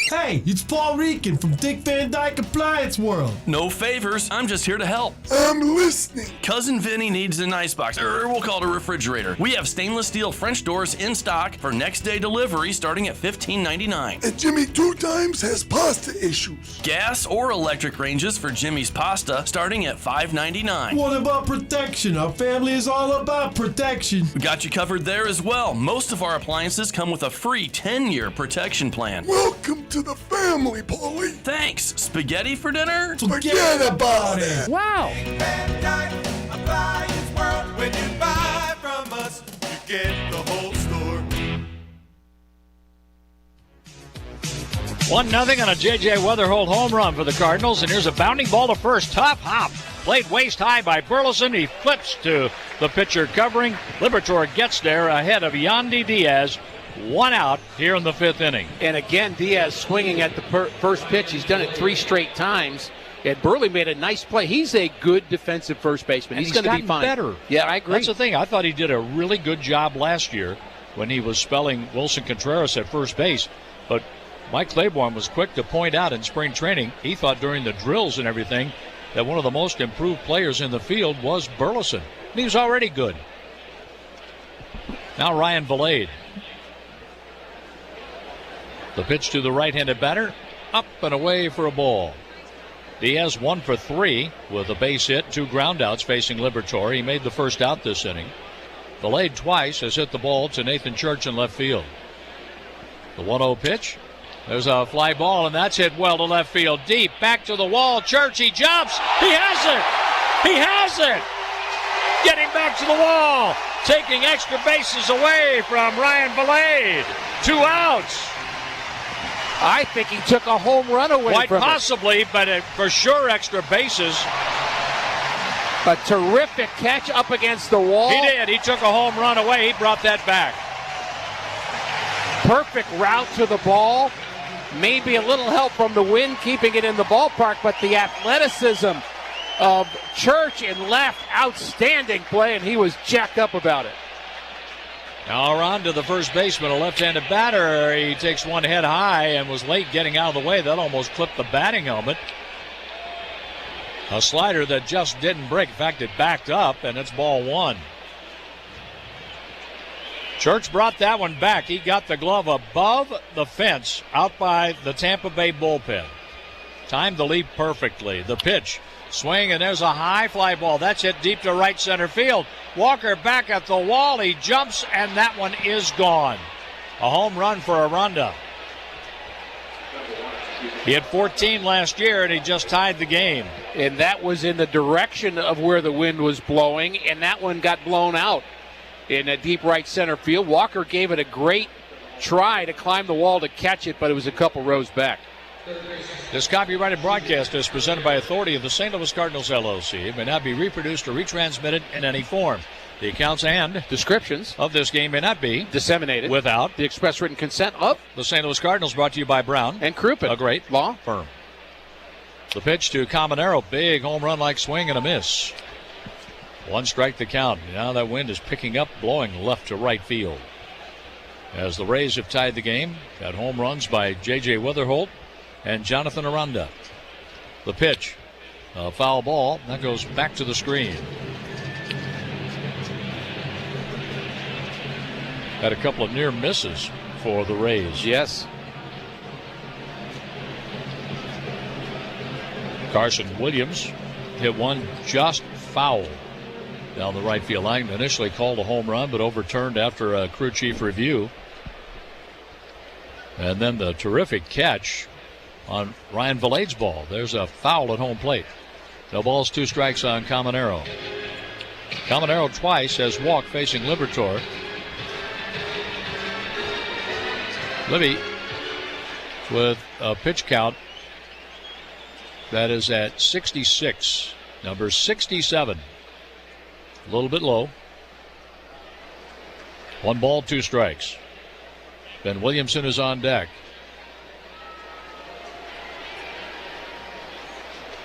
Hey, it's Paul Rican from Dick Van Dyke Appliance World. No favors. I'm just here to help. I'm listening. Cousin Vinny needs an icebox, or we'll call it a refrigerator. We have stainless steel French doors in stock for next day delivery starting at $15.99. And Jimmy 2 times has pasta issues. Gas or electric ranges for Jimmy's pasta starting at $5.99. What about protection? Our family is all about protection. We got you covered there as well. Most of our appliances come with a free 10-year protection plan. Welcome to the family, Paulie. Thanks. Spaghetti for dinner? Forget about it. Wow. When you buy from us, you get the whole store. 1-0 on a J.J. Weatherholt home run for the Cardinals, and here's a bounding ball to first. Tough hop. Played waist high by Burleson. He flips to the pitcher covering. Liberatore gets there ahead of Yandy Diaz. 1 out here in the 5th inning. And again, Diaz swinging at the first pitch. He's done it 3 straight times. And Burley made a nice play. He's a good defensive first baseman. And he's going to be fine. Better. Yeah, I agree. That's the thing. I thought he did a really good job last year when he was spelling Wilson Contreras at first base. But Mike Claiborne was quick to point out in spring training, he thought during the drills and everything, that one of the most improved players in the field was Burleson. And he was already good. Now Ryan Valade. The pitch to the right-handed batter, up and away for a ball. Diaz 1 for 3 with a base hit, 2 groundouts facing Liberatore. He made the first out this inning. Valade twice has hit the ball to Nathan Church in left field. The 1-0 pitch. There's a fly ball, and that's hit well to left field. Deep, back to the wall. Church, he jumps. He has it. He has it. Getting back to the wall. Taking extra bases away from Ryan Valade. 2 outs. I think he took a home run away Quite from possibly, but for sure extra bases. A terrific catch up against the wall. He did. He took a home run away. He brought that back. Perfect route to the ball. Maybe a little help from the wind keeping it in the ballpark, but the athleticism of Church in left, outstanding play, and he was jacked up about it. Now on to the first baseman, a left-handed batter. He takes one head high and was late getting out of the way. That almost clipped the batting helmet. A slider that just didn't break. In fact, it backed up, and it's ball one. Church brought that one back. He got the glove above the fence out by the Tampa Bay bullpen. Timed the leap perfectly. The pitch, swing, and there's a high fly ball. That's hit deep to right center field. Walker back at the wall. He jumps, and that one is gone. A home run for Aranda. He had 14 last year, and he just tied the game. And that was in the direction of where the wind was blowing, and that one got blown out in a deep right center field. Walker gave it a great try to climb the wall to catch it, but it was a couple rows back. This copyrighted broadcast is presented by authority of the St. Louis Cardinals, LLC. It may not be reproduced or retransmitted in any form. The accounts and descriptions of this game may not be disseminated without the express written consent of the St. Louis Cardinals, brought to you by Brown and Crouppen, a great law firm. The pitch to Caminero, big home run like swing and a miss. One strike the count. Now that wind is picking up, blowing left to right field. As the Rays have tied the game, got home runs by J.J. Witherholt and Jonathan Aranda. The pitch, a foul ball, that goes back to the screen. Had a couple of near misses for the Rays. Yes. Carson Williams hit one just foul down the right field line. Initially called a home run, but overturned after a crew chief review. And then the terrific catch on Ryan Valade's ball. There's a foul at home plate. No balls, 2 strikes on Caminero. Caminero twice has walked facing Liberatore. Libby with a pitch count that is at 66. Number 67. A little bit low. 1 ball, 2 strikes. Ben Williamson is on deck.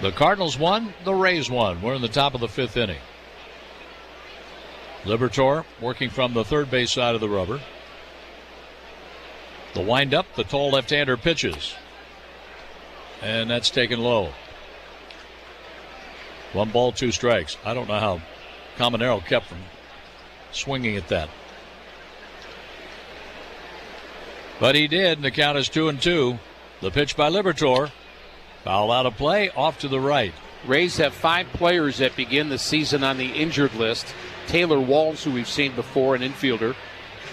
The Cardinals won, the Rays won. We're in the top of the 5th inning. Liberatore working from the third base side of the rubber. The windup, the tall left-hander pitches. And that's taken low. 1 ball, 2 strikes. I don't know how Caminero kept from swinging at that. But he did, and the count is 2-2. The pitch by Liberatore. Foul out of play, off to the right. Rays have 5 players that begin the season on the injured list. Taylor Walls, who we've seen before, an infielder,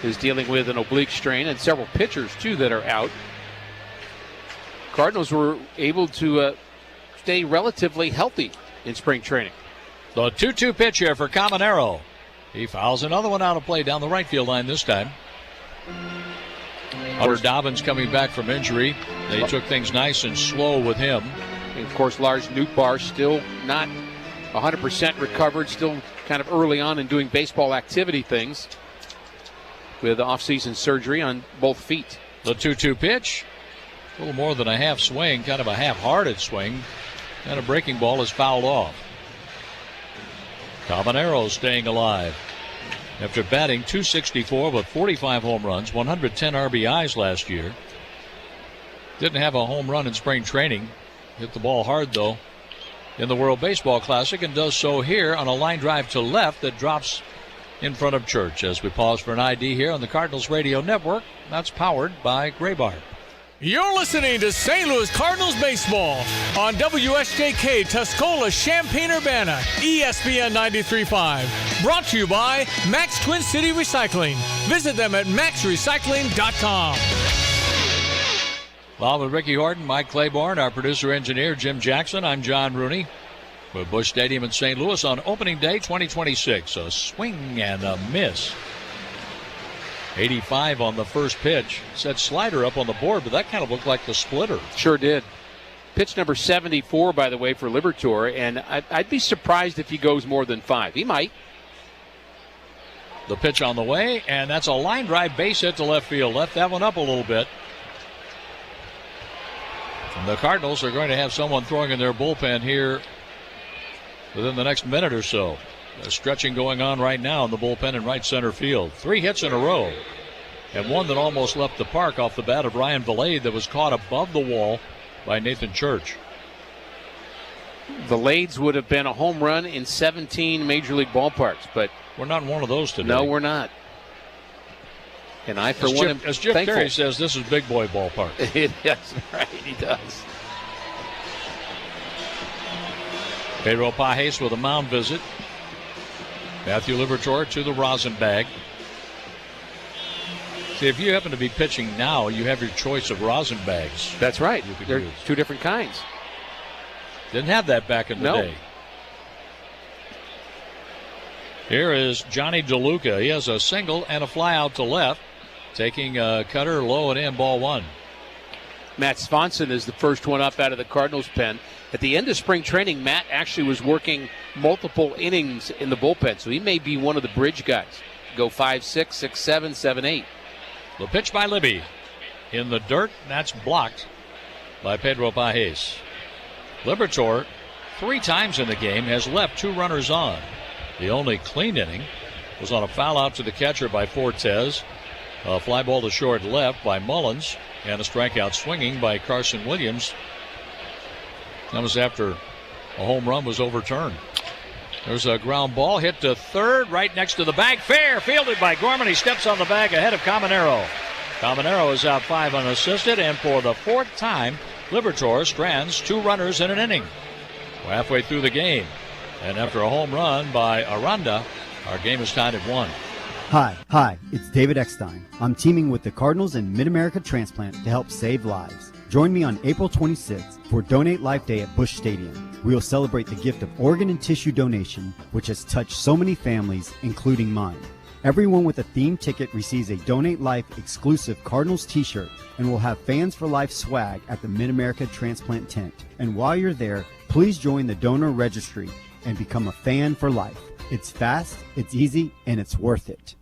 is dealing with an oblique strain, and several pitchers, too, that are out. Cardinals were able to stay relatively healthy in spring training. The 2-2 pitch here for Caminero. He fouls another one out of play down the right field line this time. Hunter Dobbins coming back from injury. They took things nice and slow with him. And of course, Lars Nootbaar still not 100% recovered, still kind of early on in doing baseball activity things with off-season surgery on both feet. The 2-2 pitch, a little more than a half swing, kind of a half-hearted swing, and a breaking ball is fouled off. Caminero staying alive. After batting .264 with 45 home runs, 110 RBIs last year. Didn't have a home run in spring training. Hit the ball hard, though, in the World Baseball Classic, and does so here on a line drive to left that drops in front of Church. As we pause for an ID here on the Cardinals Radio Network, that's powered by Graybar. You're listening to St. Louis Cardinals Baseball on WSJK Tuscola, Champaign-Urbana, ESPN 93.5. Brought to you by Max Twin City Recycling. Visit them at maxrecycling.com. Well, with Ricky Horton, Mike Claiborne, our producer-engineer Jim Jackson, I'm John Rooney. We're at Busch Stadium in St. Louis on opening day 2026. A swing and a miss. 85 on the first pitch. Said slider up on the board, but that kind of looked like the splitter. Sure did. pitch number 74, by the way, for Liberatore, and I'd be surprised if he goes more than 5. He might. The pitch on the way, and that's a line drive base hit to left field. Left that one up a little bit. And the Cardinals are going to have someone throwing in their bullpen here within the next minute or so. There's stretching going on right now in the bullpen in right center field. 3 hits in a row, and one that almost left the park off the bat of Ryan Valade that was caught above the wall by Nathan Church. Valades would have been a home run in 17 Major League ballparks, but we're not in one of those today. No, we're not. And I, for as one, as Jim thankful. Carrey says, this is big boy ballpark. That's right, he does. Pedro Pajes with a mound visit. Matthew Liberatore to the rosin bag. See, if you happen to be pitching now, you have your choice of rosin bags. That's right. They're use. 2 different kinds. Didn't have that back in the day. Here is Johnny DeLuca. He has a single and a fly out to left. Taking a cutter low and in, ball 1. Matt Swanson is the first one up out of the Cardinals pen. At the end of spring training, Matt actually was working multiple innings in the bullpen, so he may be one of the bridge guys. Go 5, 6, 6, 7, 7, 8. The pitch by Libby. In the dirt, that's blocked by Pedro Pajes. Liberatore, 3 times in the game, has left 2 runners on. The only clean inning was on a foul out to the catcher by Fortes, a fly ball to short left by Mullins, and a strikeout swinging by Carson Williams. That was after a home run was overturned. There's a ground ball hit to third, right next to the bag. Fair, fielded by Gorman. He steps on the bag ahead of Caminero. Caminero is out 5 unassisted, and for the 4th time, Liberatore strands 2 runners in an inning. We're halfway through the game, and after a home run by Aranda, our game is tied at 1. Hi, it's David Eckstein. I'm teaming with the Cardinals and Mid-America Transplant to help save lives. Join me on April 26th for Donate Life Day at Busch Stadium. We will celebrate the gift of organ and tissue donation, which has touched so many families, including mine. Everyone with a themed ticket receives a Donate Life exclusive Cardinals t-shirt, and we'll have Fans for Life swag at the Mid-America Transplant tent. And while you're there, please join the donor registry and become a fan for life. It's fast, it's easy, and it's worth it.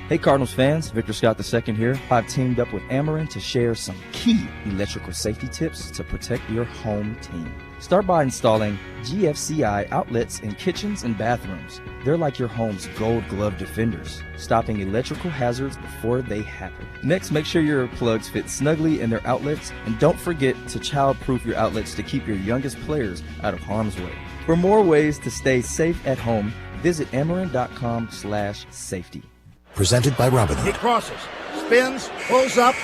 Hey Cardinals fans, Victor Scott II here. I've teamed up with Ameren to share some key electrical safety tips to protect your home team. Start by installing GFCI outlets in kitchens and bathrooms. They're like your home's gold glove defenders, stopping electrical hazards before they happen. Next, make sure your plugs fit snugly in their outlets, and don't forget to child-proof your outlets to keep your youngest players out of harm's way. For more ways to stay safe at home, visit Ameren.com/safety. Presented by Robinhood. He crosses, spins, pulls up.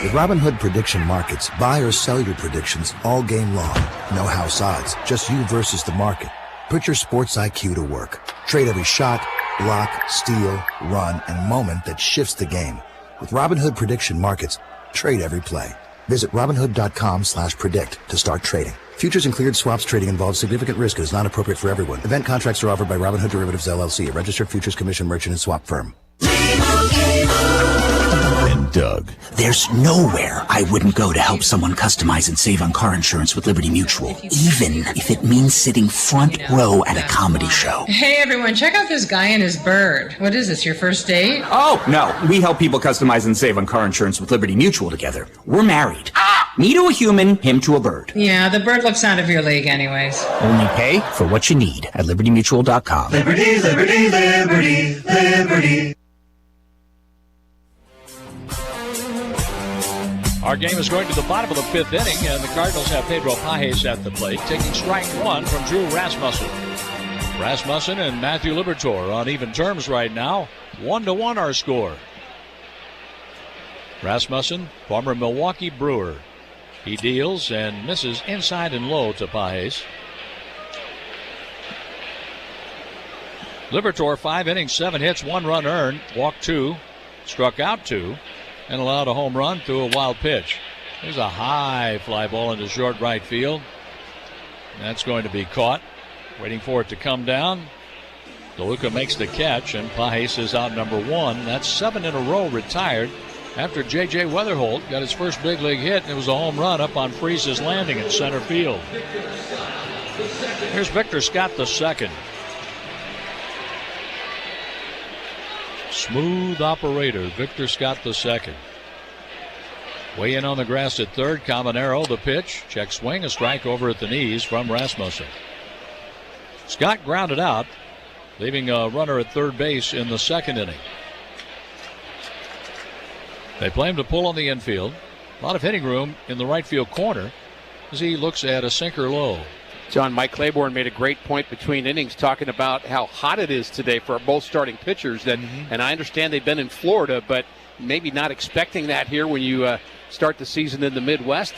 With Robinhood Prediction Markets, buy or sell your predictions all game long. No house odds, just you versus the market. Put your sports IQ to work. Trade every shot, block, steal, run, and moment that shifts the game. With Robinhood Prediction Markets, trade every play. Visit Robinhood.com/predict to start trading. Futures and cleared swaps trading involves significant risk and is not appropriate for everyone. Event contracts are offered by Robinhood Derivatives LLC, a registered futures commission merchant and swap firm. And Doug. There's nowhere I wouldn't go to help someone customize and save on car insurance with Liberty Mutual, even if it means sitting front row at a comedy show. Hey everyone, check out this guy and his bird. What is this, your first date? Oh, no, we help people customize and save on car insurance with Liberty Mutual together. We're married. Me to a human, him to a bird. Yeah, the bird looks out of your league anyways. Only pay for what you need at LibertyMutual.com. Liberty, liberty, liberty, liberty. Our game is going to the bottom of the 5th inning, and the Cardinals have Pedro Pajes at the plate, taking strike 1 from Drew Rasmussen. Rasmussen and Matthew Liberatore on even terms right now. 1-1 our score. Rasmussen, former Milwaukee Brewer. He deals and misses inside and low to Pajes. Liberatore, 5 innings, 7 hits, 1 run earned, walked 2, struck out 2, and allowed a home run through a wild pitch. There's a high fly ball into short right field. That's going to be caught. Waiting for it to come down. DeLuca makes the catch, and Pajes is out number 1. That's 7 in a row retired after J.J. Weatherholt got his first big league hit, and it was a home run up on Freese's Landing in center field. Here's Victor Scott II. Smooth operator, Victor Scott II. Way in on the grass at third. Caminero, the pitch. Check swing, a strike over at the knees from Rasmussen. Scott grounded out, leaving a runner at third base in the second inning. They play him to pull on the infield. A lot of hitting room in the right field corner as he looks at a sinker low. John, Mike Claiborne made a great point between innings talking about how hot it is today for both starting pitchers. And I understand they've been in Florida, but maybe not expecting that here when you start the season in the Midwest.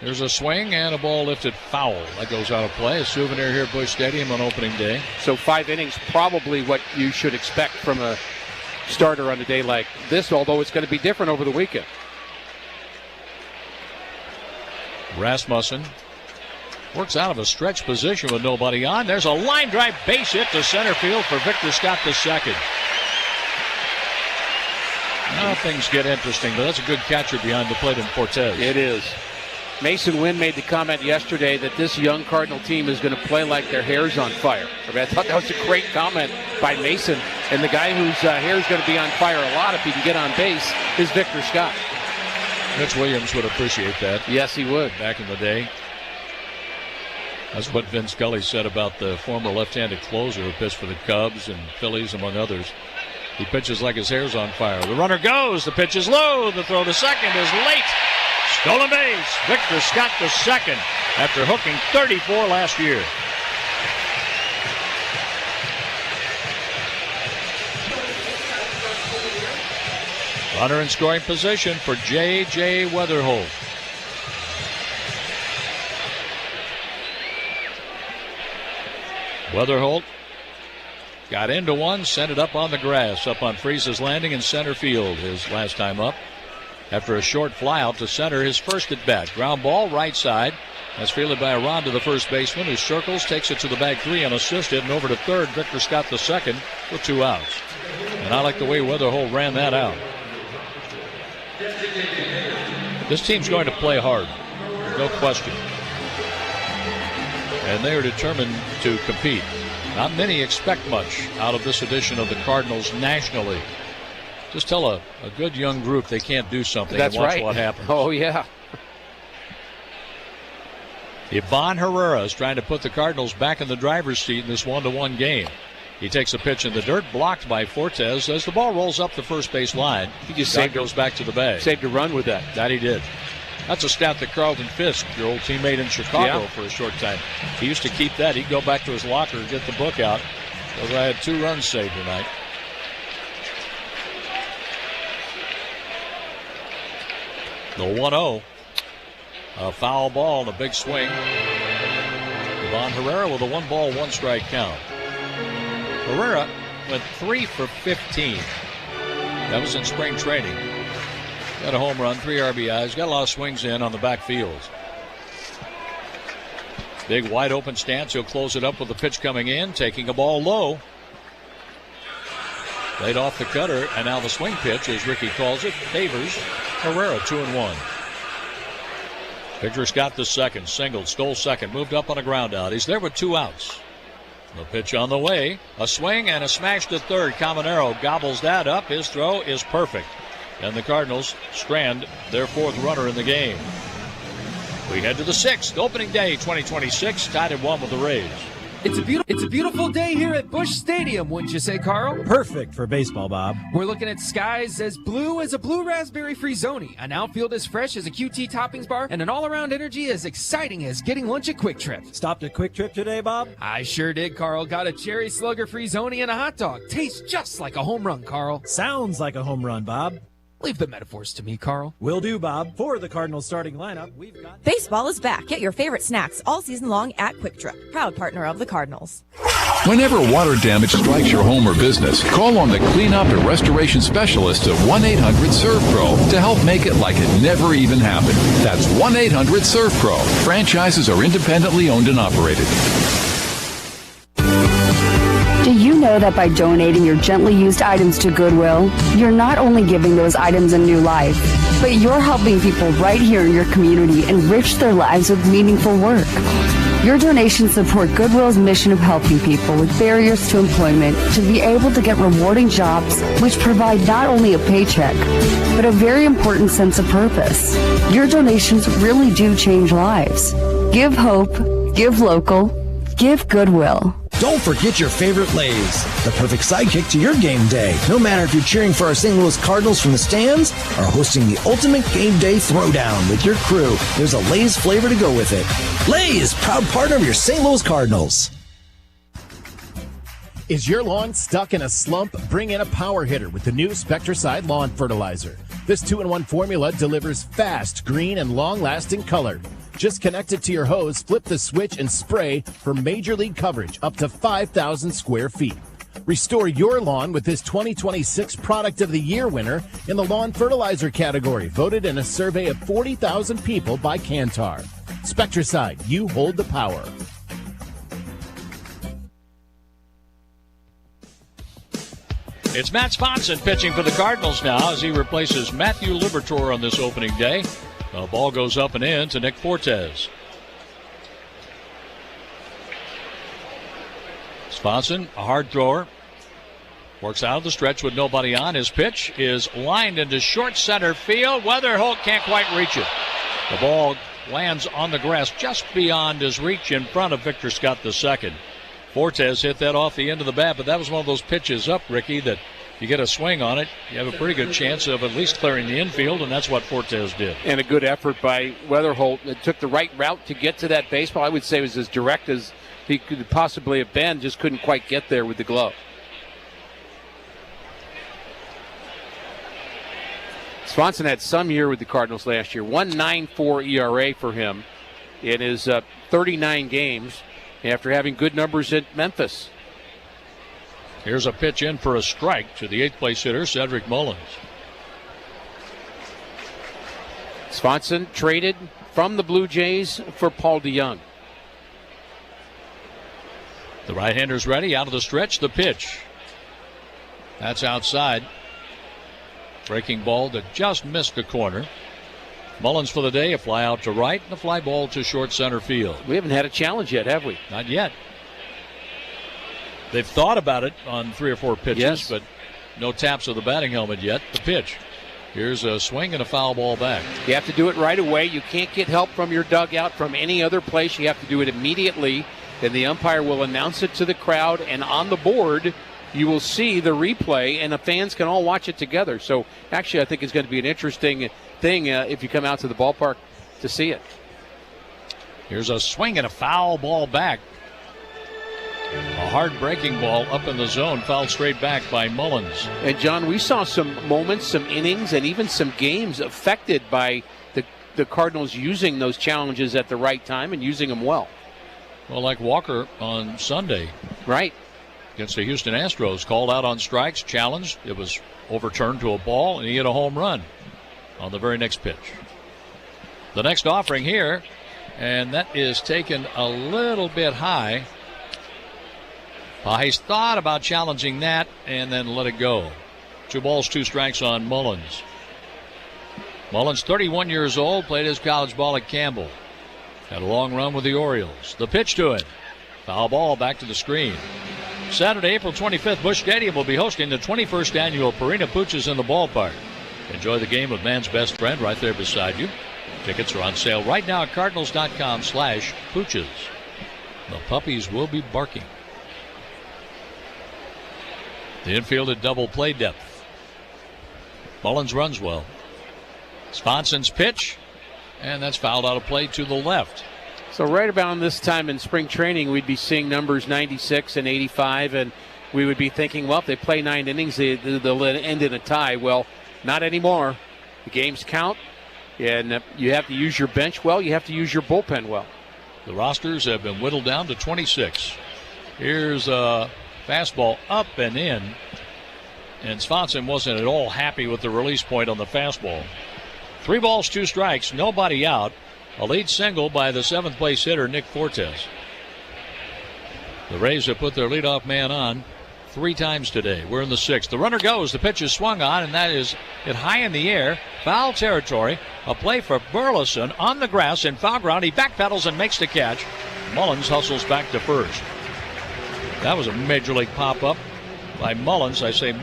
There's a swing and a ball lifted foul. That goes out of play. A souvenir here at Busch Stadium on opening day. So 5 innings, probably what you should expect from a starter on a day like this, although it's going to be different over the weekend. Rasmussen works out of a stretch position with nobody on. There's a line drive base hit to center field for Victor Scott II. Now things get interesting, but that's a good catcher behind the plate in Cortez. It is. Mason Wynn made the comment yesterday that this young Cardinal team is going to play like their hair's on fire. I thought that was a great comment by Mason. And the guy whose hair is going to be on fire a lot if he can get on base is Victor Scott. Mitch Williams would appreciate that. Yes, he would. Back in the day. That's what Vin Scully said about the former left-handed closer who pitched for the Cubs and Phillies, among others. He pitches like his hair's on fire. The runner goes. The pitch is low. The throw to second is late. Stolen base. Victor Scott II after hooking 34 last year. Runner in scoring position for J.J. Weatherholt. Weatherholt got into one, sent it up on the grass, up on Freese's Landing in center field his last time up. After a short fly out to center, his first at bat. Ground ball, right side. That's fielded by a rod to the first baseman, who circles, takes it to the bag three unassisted, and over to third, Victor Scott II with 2 outs. And I like the way Weatherholt ran that out. This team's going to play hard, no question. And they are determined to compete. Not many expect much out of this edition of the Cardinals National League. Just tell a good young group they can't do something. That's and watch right. What happens. Oh, yeah. Ivan Herrera is trying to put the Cardinals back in the driver's seat in this 1-1 game. He takes a pitch in the dirt, blocked by Fortes as the ball rolls up the first base line. He just goes back to the bag. Saved a run with that. That he did. That's a stat that Carlton Fisk, your old teammate in Chicago for a short time, he used to keep that. He'd go back to his locker and get the book out. Because I had 2 runs saved tonight. The 1-0. A foul ball and a big swing. Ivan Herrera with a 1-ball, 1-strike count. Herrera went 3 for 15. That was in spring training. Got a home run, 3 RBIs, got a lot of swings in on the backfield. Big wide open stance. He'll close it up with the pitch coming in, taking a ball low. Laid off the cutter, and now the swing pitch, as Ricky calls it, favors Herrera. 2-1. Victor Scott II singled, stole second, moved up on a ground out. He's there with 2 outs. The pitch on the way, a swing and a smash to third. Caminero gobbles that up. His throw is perfect. And the Cardinals strand their 4th runner in the game. We head to the 6th, opening day 2026, tied at 1 with the Rays. It's a beautiful day here at Busch Stadium, wouldn't you say, Carl? Perfect for baseball, Bob. We're looking at skies as blue as a blue raspberry-free zoni, an outfield as fresh as a QT toppings bar, and an all-around energy as exciting as getting lunch at Quick Trip. Stopped at Quick Trip today, Bob? I sure did, Carl. Got a cherry slugger-free zoni and a hot dog. Tastes just like a home run, Carl. Sounds like a home run, Bob. Leave the metaphors to me, Carl. Will do, Bob. For the Cardinals starting lineup, we've got... Baseball is back. Get your favorite snacks all season long at Quick Trip, proud partner of the Cardinals. Whenever water damage strikes your home or business, call on the cleanup and restoration specialists at 1-800-SERVPRO to help make it like it never even happened. That's 1-800-SERVPRO. Franchises are independently owned and operated. Do you know that by donating your gently used items to Goodwill, you're not only giving those items a new life, but you're helping people right here in your community enrich their lives with meaningful work. Your donations support Goodwill's mission of helping people with barriers to employment to be able to get rewarding jobs which provide not only a paycheck, but a very important sense of purpose. Your donations really do change lives. Give hope, give local, give Goodwill. Don't forget your favorite Lay's, the perfect sidekick to your game day. No matter if you're cheering for our St. Louis Cardinals from the stands or hosting the ultimate game day throwdown with your crew, there's a Lay's flavor to go with it. Lay's, proud partner of your St. Louis Cardinals. Is your lawn stuck in a slump? Bring in a power hitter with the new Spectracide Lawn Fertilizer. This 2-in-1 formula delivers fast, green, and long-lasting color. Just connect it to your hose, flip the switch, and spray for major league coverage up to 5,000 square feet. Restore your lawn with this 2026 Product of the Year winner in the lawn fertilizer category, voted in a survey of 40,000 people by Kantar. Spectracide, you hold the power. It's Matt Sponson pitching for the Cardinals now as he replaces Matthew Liberatore on this opening day. The ball goes up and in to Nick Fortes. Sponson, a hard thrower, works out of the stretch with nobody on. His pitch is lined into short center field. Weatherholt can't quite reach it. The ball lands on the grass just beyond his reach in front of Victor Scott II. Fortes hit that off the end of the bat, but that was one of those pitches up, Ricky, that you get a swing on it, you have a pretty good chance of at least clearing the infield, and that's what Fortes did. And a good effort by Weatherholt. It took the right route to get to that baseball. I would say it was as direct as he could possibly have been, just couldn't quite get there with the glove. Swanson had some year with the Cardinals last year. 1.94 ERA for him in his 39 games after having good numbers at Memphis. Here's a pitch in for a strike to the 8th place hitter, Cedric Mullins. Swanson traded from the Blue Jays for Paul DeYoung. The right-hander's ready, out of the stretch, the pitch. That's outside. Breaking ball that just missed the corner. Mullins for the day, a fly out to right and a fly ball to short center field. We haven't had a challenge yet, have we? Not yet. They've thought about it on 3 or 4 pitches, yes, but no taps of the batting helmet yet. The pitch. Here's a swing and a foul ball back. You have to do it right away. You can't get help from your dugout from any other place. You have to do it immediately. Then the umpire will announce it to the crowd, and on the board you will see the replay, and the fans can all watch it together. So actually I think it's going to be an interesting thing if you come out to the ballpark to see it. Here's a swing and a foul ball back. A hard breaking ball up in the zone, fouled straight back by Mullins. And John, we saw some moments, some innings, and even some games affected by the Cardinals using those challenges at the right time and using them well. Well, like Walker on Sunday. Right. Against the Houston Astros, called out on strikes, challenged. It was overturned to a ball, and he hit a home run on the very next pitch. The next offering here, and that is taken a little bit high. He's thought about challenging that and then let it go. 2 balls, 2 strikes on Mullins. Mullins, 31 years old, played his college ball at Campbell. Had a long run with the Orioles. The pitch to it. Foul ball back to the screen. Saturday, April 25th, Busch Stadium will be hosting the 21st annual Purina Pooches in the Ballpark. Enjoy the game with man's best friend right there beside you. Tickets are on sale right now at cardinals.com/pooches. The puppies will be barking. The infield at double play depth. Mullins runs well. Sponson's pitch, and that's fouled out of play to the left. So right about this time in spring training, we'd be seeing numbers 96 and 85, and we would be thinking, well, if they play 9 innings, they'll end in a tie. Well, not anymore. The games count, and you have to use your bench well. You have to use your bullpen well. The rosters have been whittled down to 26. Here's a fastball up and in, and Swanson wasn't at all happy with the release point on the fastball. 3 balls, 2 strikes, nobody out. A lead single by the 7th place hitter, Nick Fortes. The Rays have put their leadoff man on 3 times today. We're in the 6th. The runner goes. The pitch is swung on, and that is hit high in the air. Foul territory. A play for Burleson on the grass in foul ground. He backpedals and makes the catch. Mullins hustles back to first. That was a major league pop-up by Mullins. I say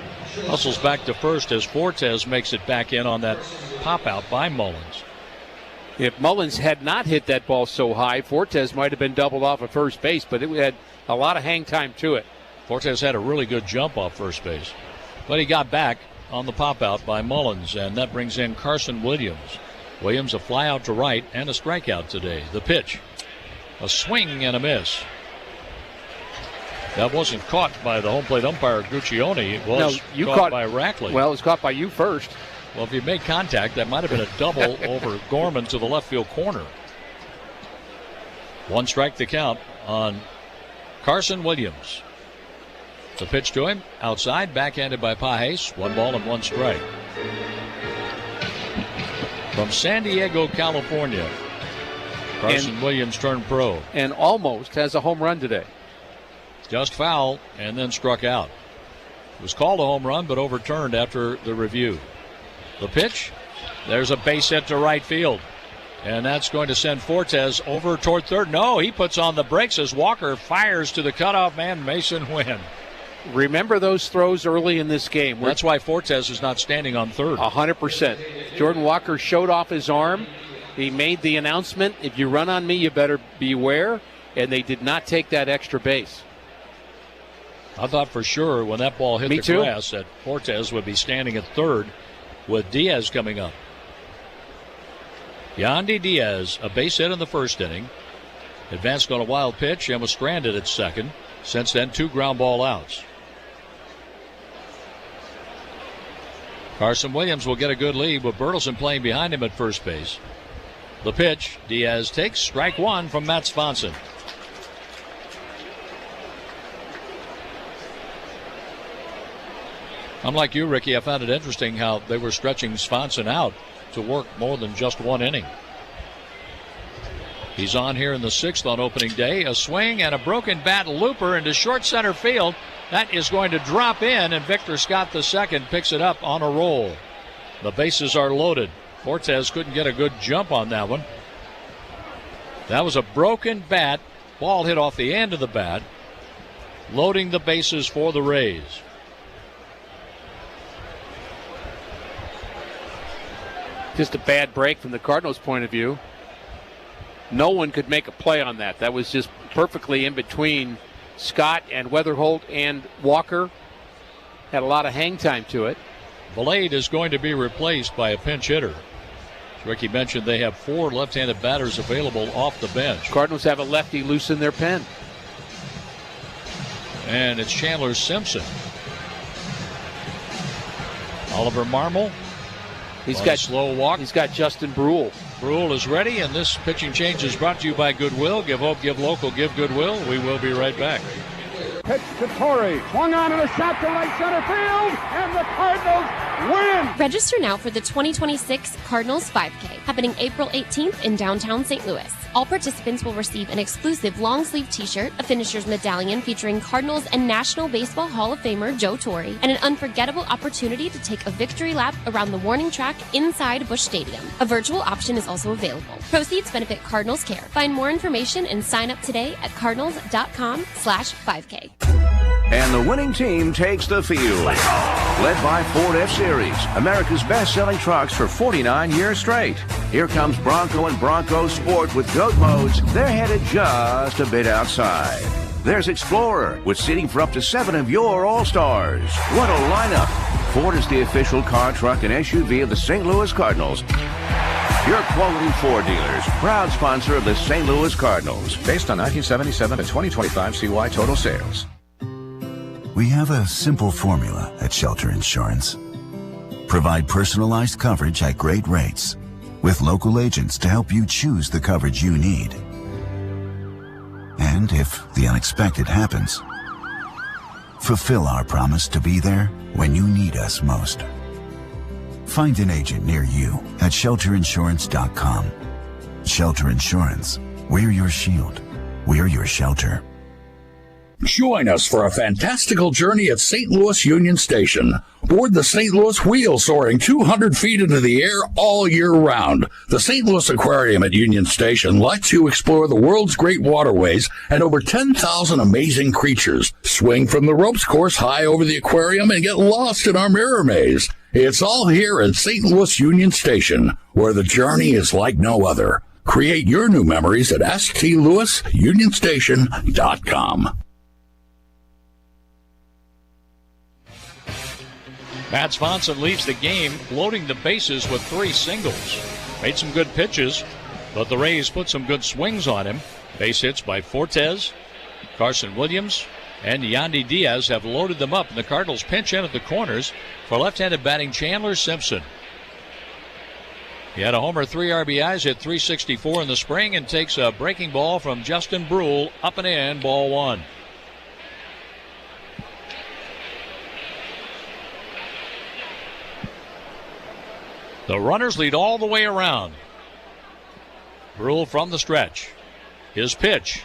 hustles back to first as Fortes makes it back in on that pop-out by Mullins. If Mullins had not hit that ball so high, Fortes might have been doubled off at first base, but it had a lot of hang time to it. Fortes had a really good jump off first base, but he got back on the pop-out by Mullins, and that brings in Carson Williams. Williams a fly out to right and a strikeout today. The pitch, a swing and a miss. That wasn't caught by the home plate umpire, Guccione. It was caught by Rackley. Well, it was caught by you first. Well, if you made contact, that might have been a double over Gorman to the left field corner. 1 strike to count on Carson Williams. The pitch to him, outside, backhanded by Pajes. 1 ball and 1 strike. From San Diego, California, Carson Williams turned pro. And almost has a home run today. Just foul and then struck out. It was called a home run, but overturned after the review. The pitch, there's a base hit to right field. And that's going to send Fortes over toward third. No, he puts on the brakes as Walker fires to the cutoff man, Mason Wynn. Remember those throws early in this game. That's why Fortes is not standing on third. 100%. Jordan Walker showed off his arm. He made the announcement, if you run on me, you better beware. And they did not take that extra base. I thought for sure when that ball hit the grass that Fortes would be standing at third with Diaz coming up. Yandy Diaz, a base hit in the first inning. Advanced on a wild pitch and was stranded at second. Since then, 2 ground ball outs. Carson Williams will get a good lead with Burleson playing behind him at first base. The pitch, Diaz takes strike 1 from Matt Swanson. Unlike you, Ricky, I found it interesting how they were stretching Swanson out to work more than just 1 inning. He's on here in the 6th on opening day. A swing and a broken bat looper into short center field. That is going to drop in, and Victor Scott II picks it up on a roll. The bases are loaded. Fortes couldn't get a good jump on that one. That was a broken bat. Ball hit off the end of the bat. Loading the bases for the Rays. Just a bad break from the Cardinals' point of view. No one could make a play on that. That was just perfectly in between Scott and Weatherholt and Walker. Had a lot of hang time to it. Valade is going to be replaced by a pinch hitter. As Ricky mentioned, they have 4 left-handed batters available off the bench. Cardinals have a lefty loose in their pen. And it's Chandler Simpson. Oliver Marmol. He's got a slow walk. He's got Justin Brule. Brule is ready, and this pitching change is brought to you by Goodwill. Give hope, give local, give Goodwill. We will be right back. Pitch to Torrey. Swung on and a shot to right center field, and the Cardinals win. Register now for the 2026 Cardinals 5K, happening April 18th in downtown St. Louis. All participants will receive an exclusive long-sleeve t-shirt, a finisher's medallion featuring Cardinals and National Baseball Hall of Famer Joe Torre, and an unforgettable opportunity to take a victory lap around the warning track inside Busch Stadium. A virtual option is also available. Proceeds benefit Cardinals Care. Find more information and sign up today at cardinals.com/5K. And the winning team takes the field. Led by Ford F-Series, America's best-selling trucks for 49 years straight. Here comes Bronco and Bronco Sport with goat modes. They're headed just a bit outside. There's Explorer with seating for up to 7 of your All-Stars. What a lineup. Ford is the official car, truck, and SUV of the St. Louis Cardinals. Your quality Ford dealers, proud sponsor of the St. Louis Cardinals. Based on 1977 to 2025 CY total sales. We have a simple formula at Shelter Insurance. Provide personalized coverage at great rates with local agents to help you choose the coverage you need. And if the unexpected happens, fulfill our promise to be there when you need us most. Find an agent near you at shelterinsurance.com. Shelter Insurance. We're your shield. We're your shelter. Join us for a fantastical journey at St. Louis Union Station. Board the St. Louis Wheel soaring 200 feet into the air all year round. The St. Louis Aquarium at Union Station lets you explore the world's great waterways and over 10,000 amazing creatures. Swing from the ropes course high over the aquarium and get lost in our mirror maze. It's all here at St. Louis Union Station, where the journey is like no other. Create your new memories at stlouisunionstation.com. Matt Swanson leads the game, loading the bases with 3 singles. Made some good pitches, but the Rays put some good swings on him. Base hits by Fortes, Carson Williams, and Yandy Diaz have loaded them up, and the Cardinals pinch in at the corners for left-handed batting Chandler Simpson. He had a homer, 3 RBIs, hit .364 in the spring, and takes a breaking ball from Justin Brule, up and in, ball 1. The runners lead all the way around. Brule from the stretch. His pitch.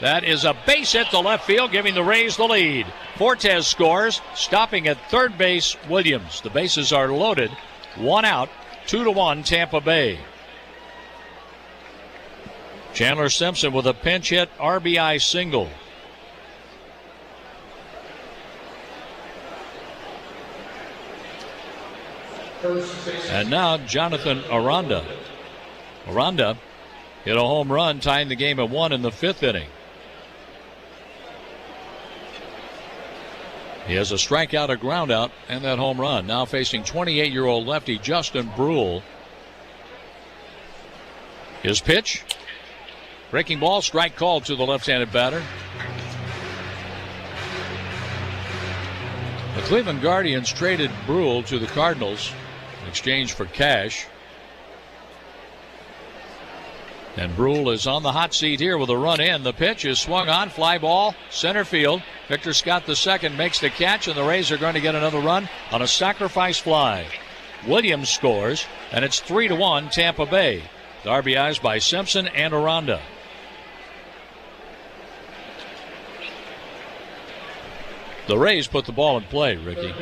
That is a base hit to left field, giving the Rays the lead. Fortes scores, stopping at third base, Williams. The bases are loaded. 1 out, 2-1 Tampa Bay. Chandler Simpson with a pinch hit RBI single. And now Jonathan Aranda. Aranda hit a home run, tying the game at 1 in the 5th inning. He has a strikeout, a groundout, and that home run. Now facing 28-year-old lefty Justin Brule. His pitch. Breaking ball, strike called to the left-handed batter. The Cleveland Guardians traded Brule to the Cardinals in exchange for cash. And Brule is on the hot seat here with a run in. The pitch is swung on, fly ball, center field. Victor Scott II makes the catch, and the Rays are going to get another run on a sacrifice fly. Williams scores, and it's 3-1 Tampa Bay. The RBIs by Simpson and Aranda. The Rays put the ball in play, Ricky.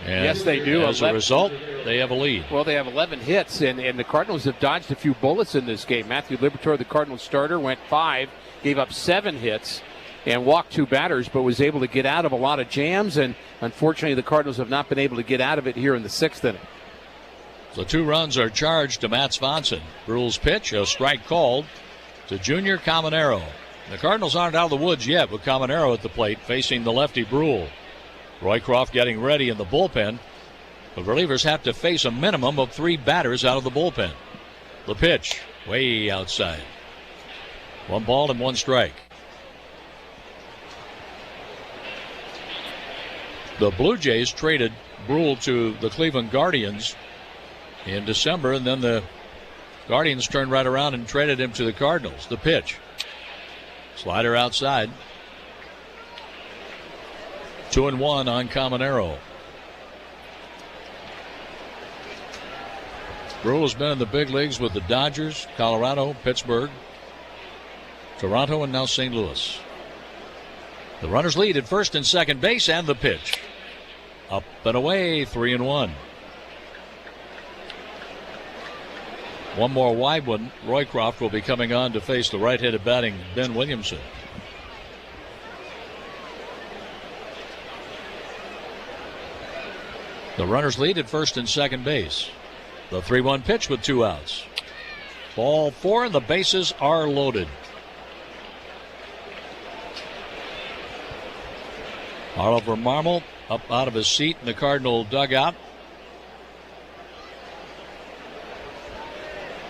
And yes, they do. As a result, they have a lead. Well, they have 11 hits, and the Cardinals have dodged a few bullets in this game. Matthew Liberatore, the Cardinals starter, went 5, gave up 7 hits, and walked 2 batters, but was able to get out of a lot of jams, and unfortunately the Cardinals have not been able to get out of it here in the 6th inning. The 2 runs are charged to Matt Swanson. Brule's pitch, a strike called to Junior Caminero. The Cardinals aren't out of the woods yet with Caminero at the plate facing the lefty Brule. Roycroft getting ready in the bullpen. The relievers have to face a minimum of 3 batters out of the bullpen. The pitch, way outside. 1 ball and 1 strike. The Blue Jays traded Brule to the Cleveland Guardians in December, and then the Guardians turned right around and traded him to the Cardinals. The pitch. Slider outside. 2-1 on Caminero. Brule has been in the big leagues with the Dodgers, Colorado, Pittsburgh, Toronto, and now St. Louis. The runners lead at first and second base, and the pitch. Up and away, 3-1. One more wide one. Roycroft will be coming on to face the right-handed batting Ben Williamson. The runners lead at first and second base. The 3-1 pitch with 2 outs. Ball 4, and the bases are loaded. Oliver Marmol up out of his seat in the Cardinal dugout.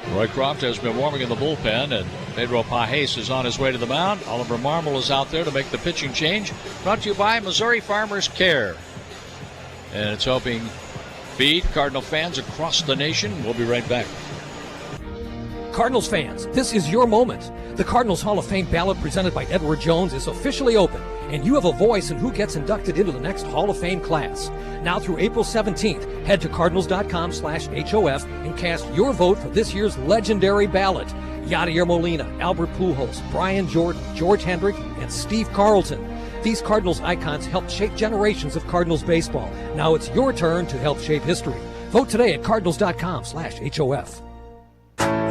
Roycroft has been warming in the bullpen, and Pedro Pajes is on his way to the mound. Oliver Marmol is out there to make the pitching change. Brought to you by Missouri Farmers Care. And it's helping feed Cardinal fans across the nation. We'll be right back. Cardinals fans, this is your moment. The Cardinals Hall of Fame ballot presented by Edward Jones is officially open, and you have a voice in who gets inducted into the next Hall of Fame class. Now through April 17th, head to Cardinals.com/HOF and cast your vote for this year's legendary ballot. Yadier Molina, Albert Pujols, Brian Jordan, George Hendrick, and Steve Carlton. These Cardinals icons helped shape generations of Cardinals baseball. Now it's your turn to help shape history. Vote today at Cardinals.com/HOF.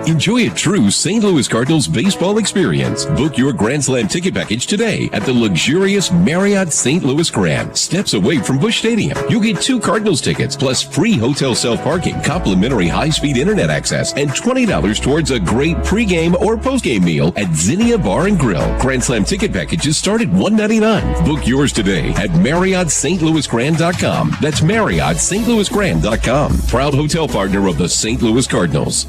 Enjoy a true St. Louis Cardinals baseball experience. Book your Grand Slam ticket package today at the luxurious Marriott St. Louis Grand, steps away from Busch Stadium. You'll get 2 Cardinals tickets plus free hotel self-parking, complimentary high-speed internet access, and $20 towards a great pregame or postgame meal at Zinnia Bar and Grill. Grand Slam ticket packages start at $199. Book yours today at MarriottSt.LouisGrand.com. That's MarriottSt.LouisGrand.com. Proud hotel partner of the St. Louis Cardinals.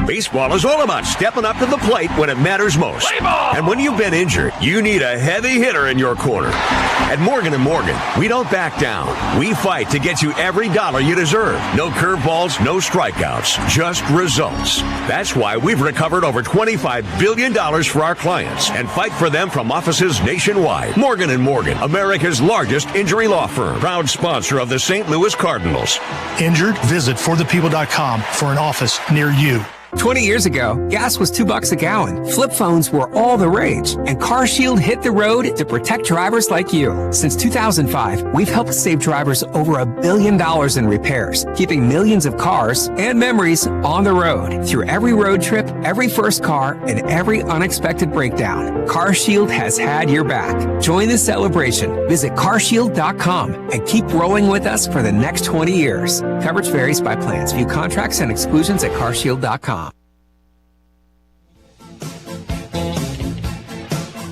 Baseball is all about stepping up to the plate when it matters most. And when you've been injured, you need a heavy hitter in your corner. At Morgan & Morgan, we don't back down. We fight to get you every dollar you deserve. No curveballs, no strikeouts, just results. That's why we've recovered over $25 billion for our clients and fight for them from offices nationwide. Morgan & Morgan, America's largest injury law firm. Proud sponsor of the St. Louis Cardinals. Injured? Visit forthepeople.com for an office near you. 20 years ago, gas was $2 a gallon. Flip phones were all the rage, and CarShield hit the road to protect drivers like you. Since 2005, we've helped save drivers over $1 billion in repairs, keeping millions of cars and memories on the road. Through every road trip, every first car, and every unexpected breakdown, CarShield has had your back. Join the celebration. Visit carshield.com and keep rolling with us for the next 20 years. Coverage varies by plans. View contracts and exclusions at carshield.com.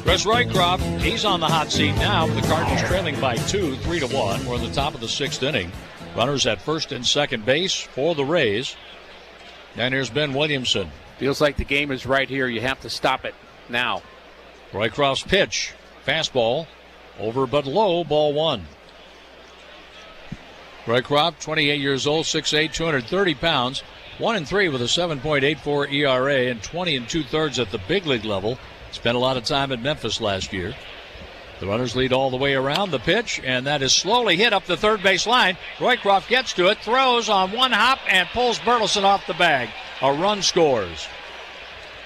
Chris Roycroft, he's on the hot seat now with the Cardinals trailing by 2, 3-1. We're in the top of the 6th inning. Runners at first and second base for the Rays. And here's Ben Williamson. Feels like the game is right here. You have to stop it now. Roycroft's pitch. Fastball. Over but low. Ball 1. Roycroft, 28 years old, 6'8", 230 pounds. 1-3 with a 7.84 ERA and 20 2/3 at the big league level. Spent a lot of time at Memphis last year. The runners lead all the way around. The pitch, and that is slowly hit up the third base line. Roycroft gets to it, throws on one hop, and pulls Burleson off the bag. A run scores.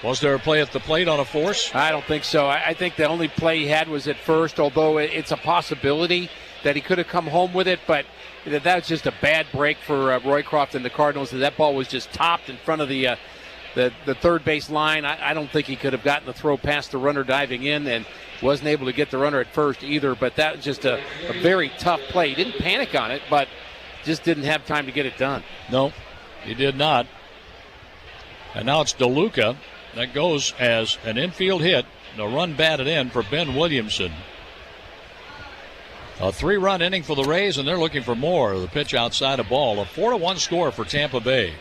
Was there a play at the plate on a force? I don't think so. I think the only play he had was at first, although it's a possibility that he could have come home with it, but that was just a bad break for Roycroft and the Cardinals. That ball was just topped in front of the third base line. I don't think he could have gotten the throw past the runner diving in, and wasn't able to get the runner at first either. But that was just a very tough play. He didn't panic on it, but just didn't have time to get it done. No, he did not. And now it's DeLuca. That goes as an infield hit. A run batted in for Ben Williamson. A 3-run inning for the Rays, and they're looking for more. The pitch outside a ball. A 4-1 score for Tampa Bay.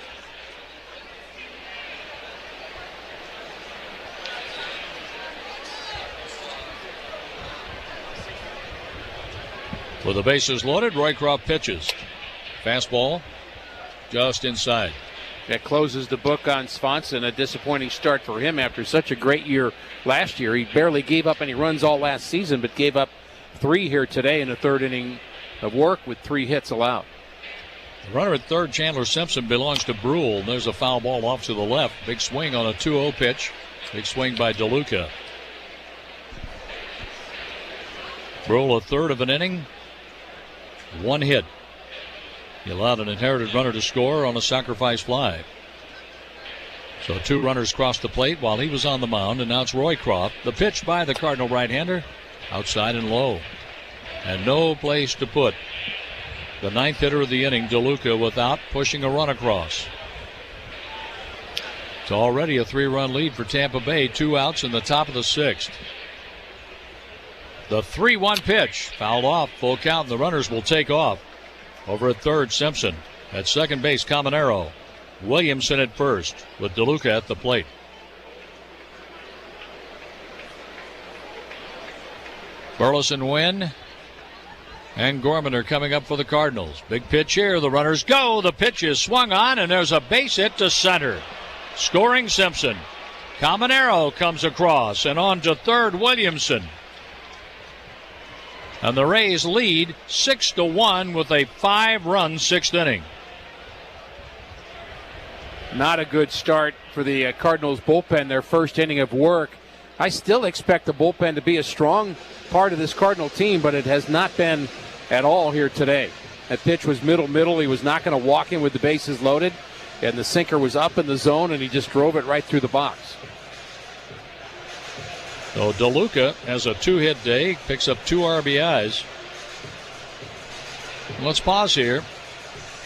With the bases loaded, Roycroft pitches. Fastball just inside. That closes the book on Swanson. A disappointing start for him after such a great year last year. He barely gave up any runs all last season, but gave up 3 here today in the 3rd inning of work with 3 hits allowed. The runner at third, Chandler Simpson, belongs to Brule. There's a foul ball off to the left. Big swing on a 2-0 pitch. Big swing by DeLuca. Brule, a third of an inning. 1 hit. He allowed an inherited runner to score on a sacrifice fly. So 2 runners crossed the plate while he was on the mound, and now it's Roycroft. The pitch by the Cardinal right-hander. Outside and low. And no place to put the 9th hitter of the inning, DeLuca, without pushing a run across. It's already a 3-run lead for Tampa Bay. 2 outs in the top of the 6th. The 3-1 pitch. Fouled off. Full count. The runners will take off. Over at third, Simpson. At second base, Caminero. Williamson at first with DeLuca at the plate. Burleson, Wynn, and Gorman are coming up for the Cardinals. Big pitch here. The runners go. The pitch is swung on, and there's a base hit to center. Scoring Simpson. Caminero comes across, and on to third, Williamson. And the Rays lead 6-1 with a 5-run sixth inning. Not a good start for the Cardinals bullpen, their first inning of work. I still expect the bullpen to be a strong part of this Cardinal team, but it has not been at all here today. That pitch was middle. He was not going to walk in with the bases loaded, and the sinker was up in the zone, and he just drove it right through the box. So DeLuca has a 2-hit day, picks up 2 RBIs. Let's pause here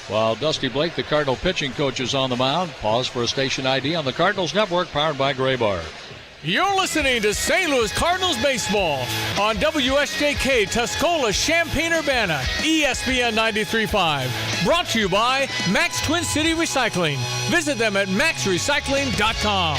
while Dusty Blake, the Cardinal pitching coach, is on the mound. Pause for a station ID on the Cardinals Network, powered by Graybar. You're listening to St. Louis Cardinals baseball on WSJK Tuscola, Champaign-Urbana, ESPN 93.5. Brought to you by Max Twin City Recycling. Visit them at maxrecycling.com.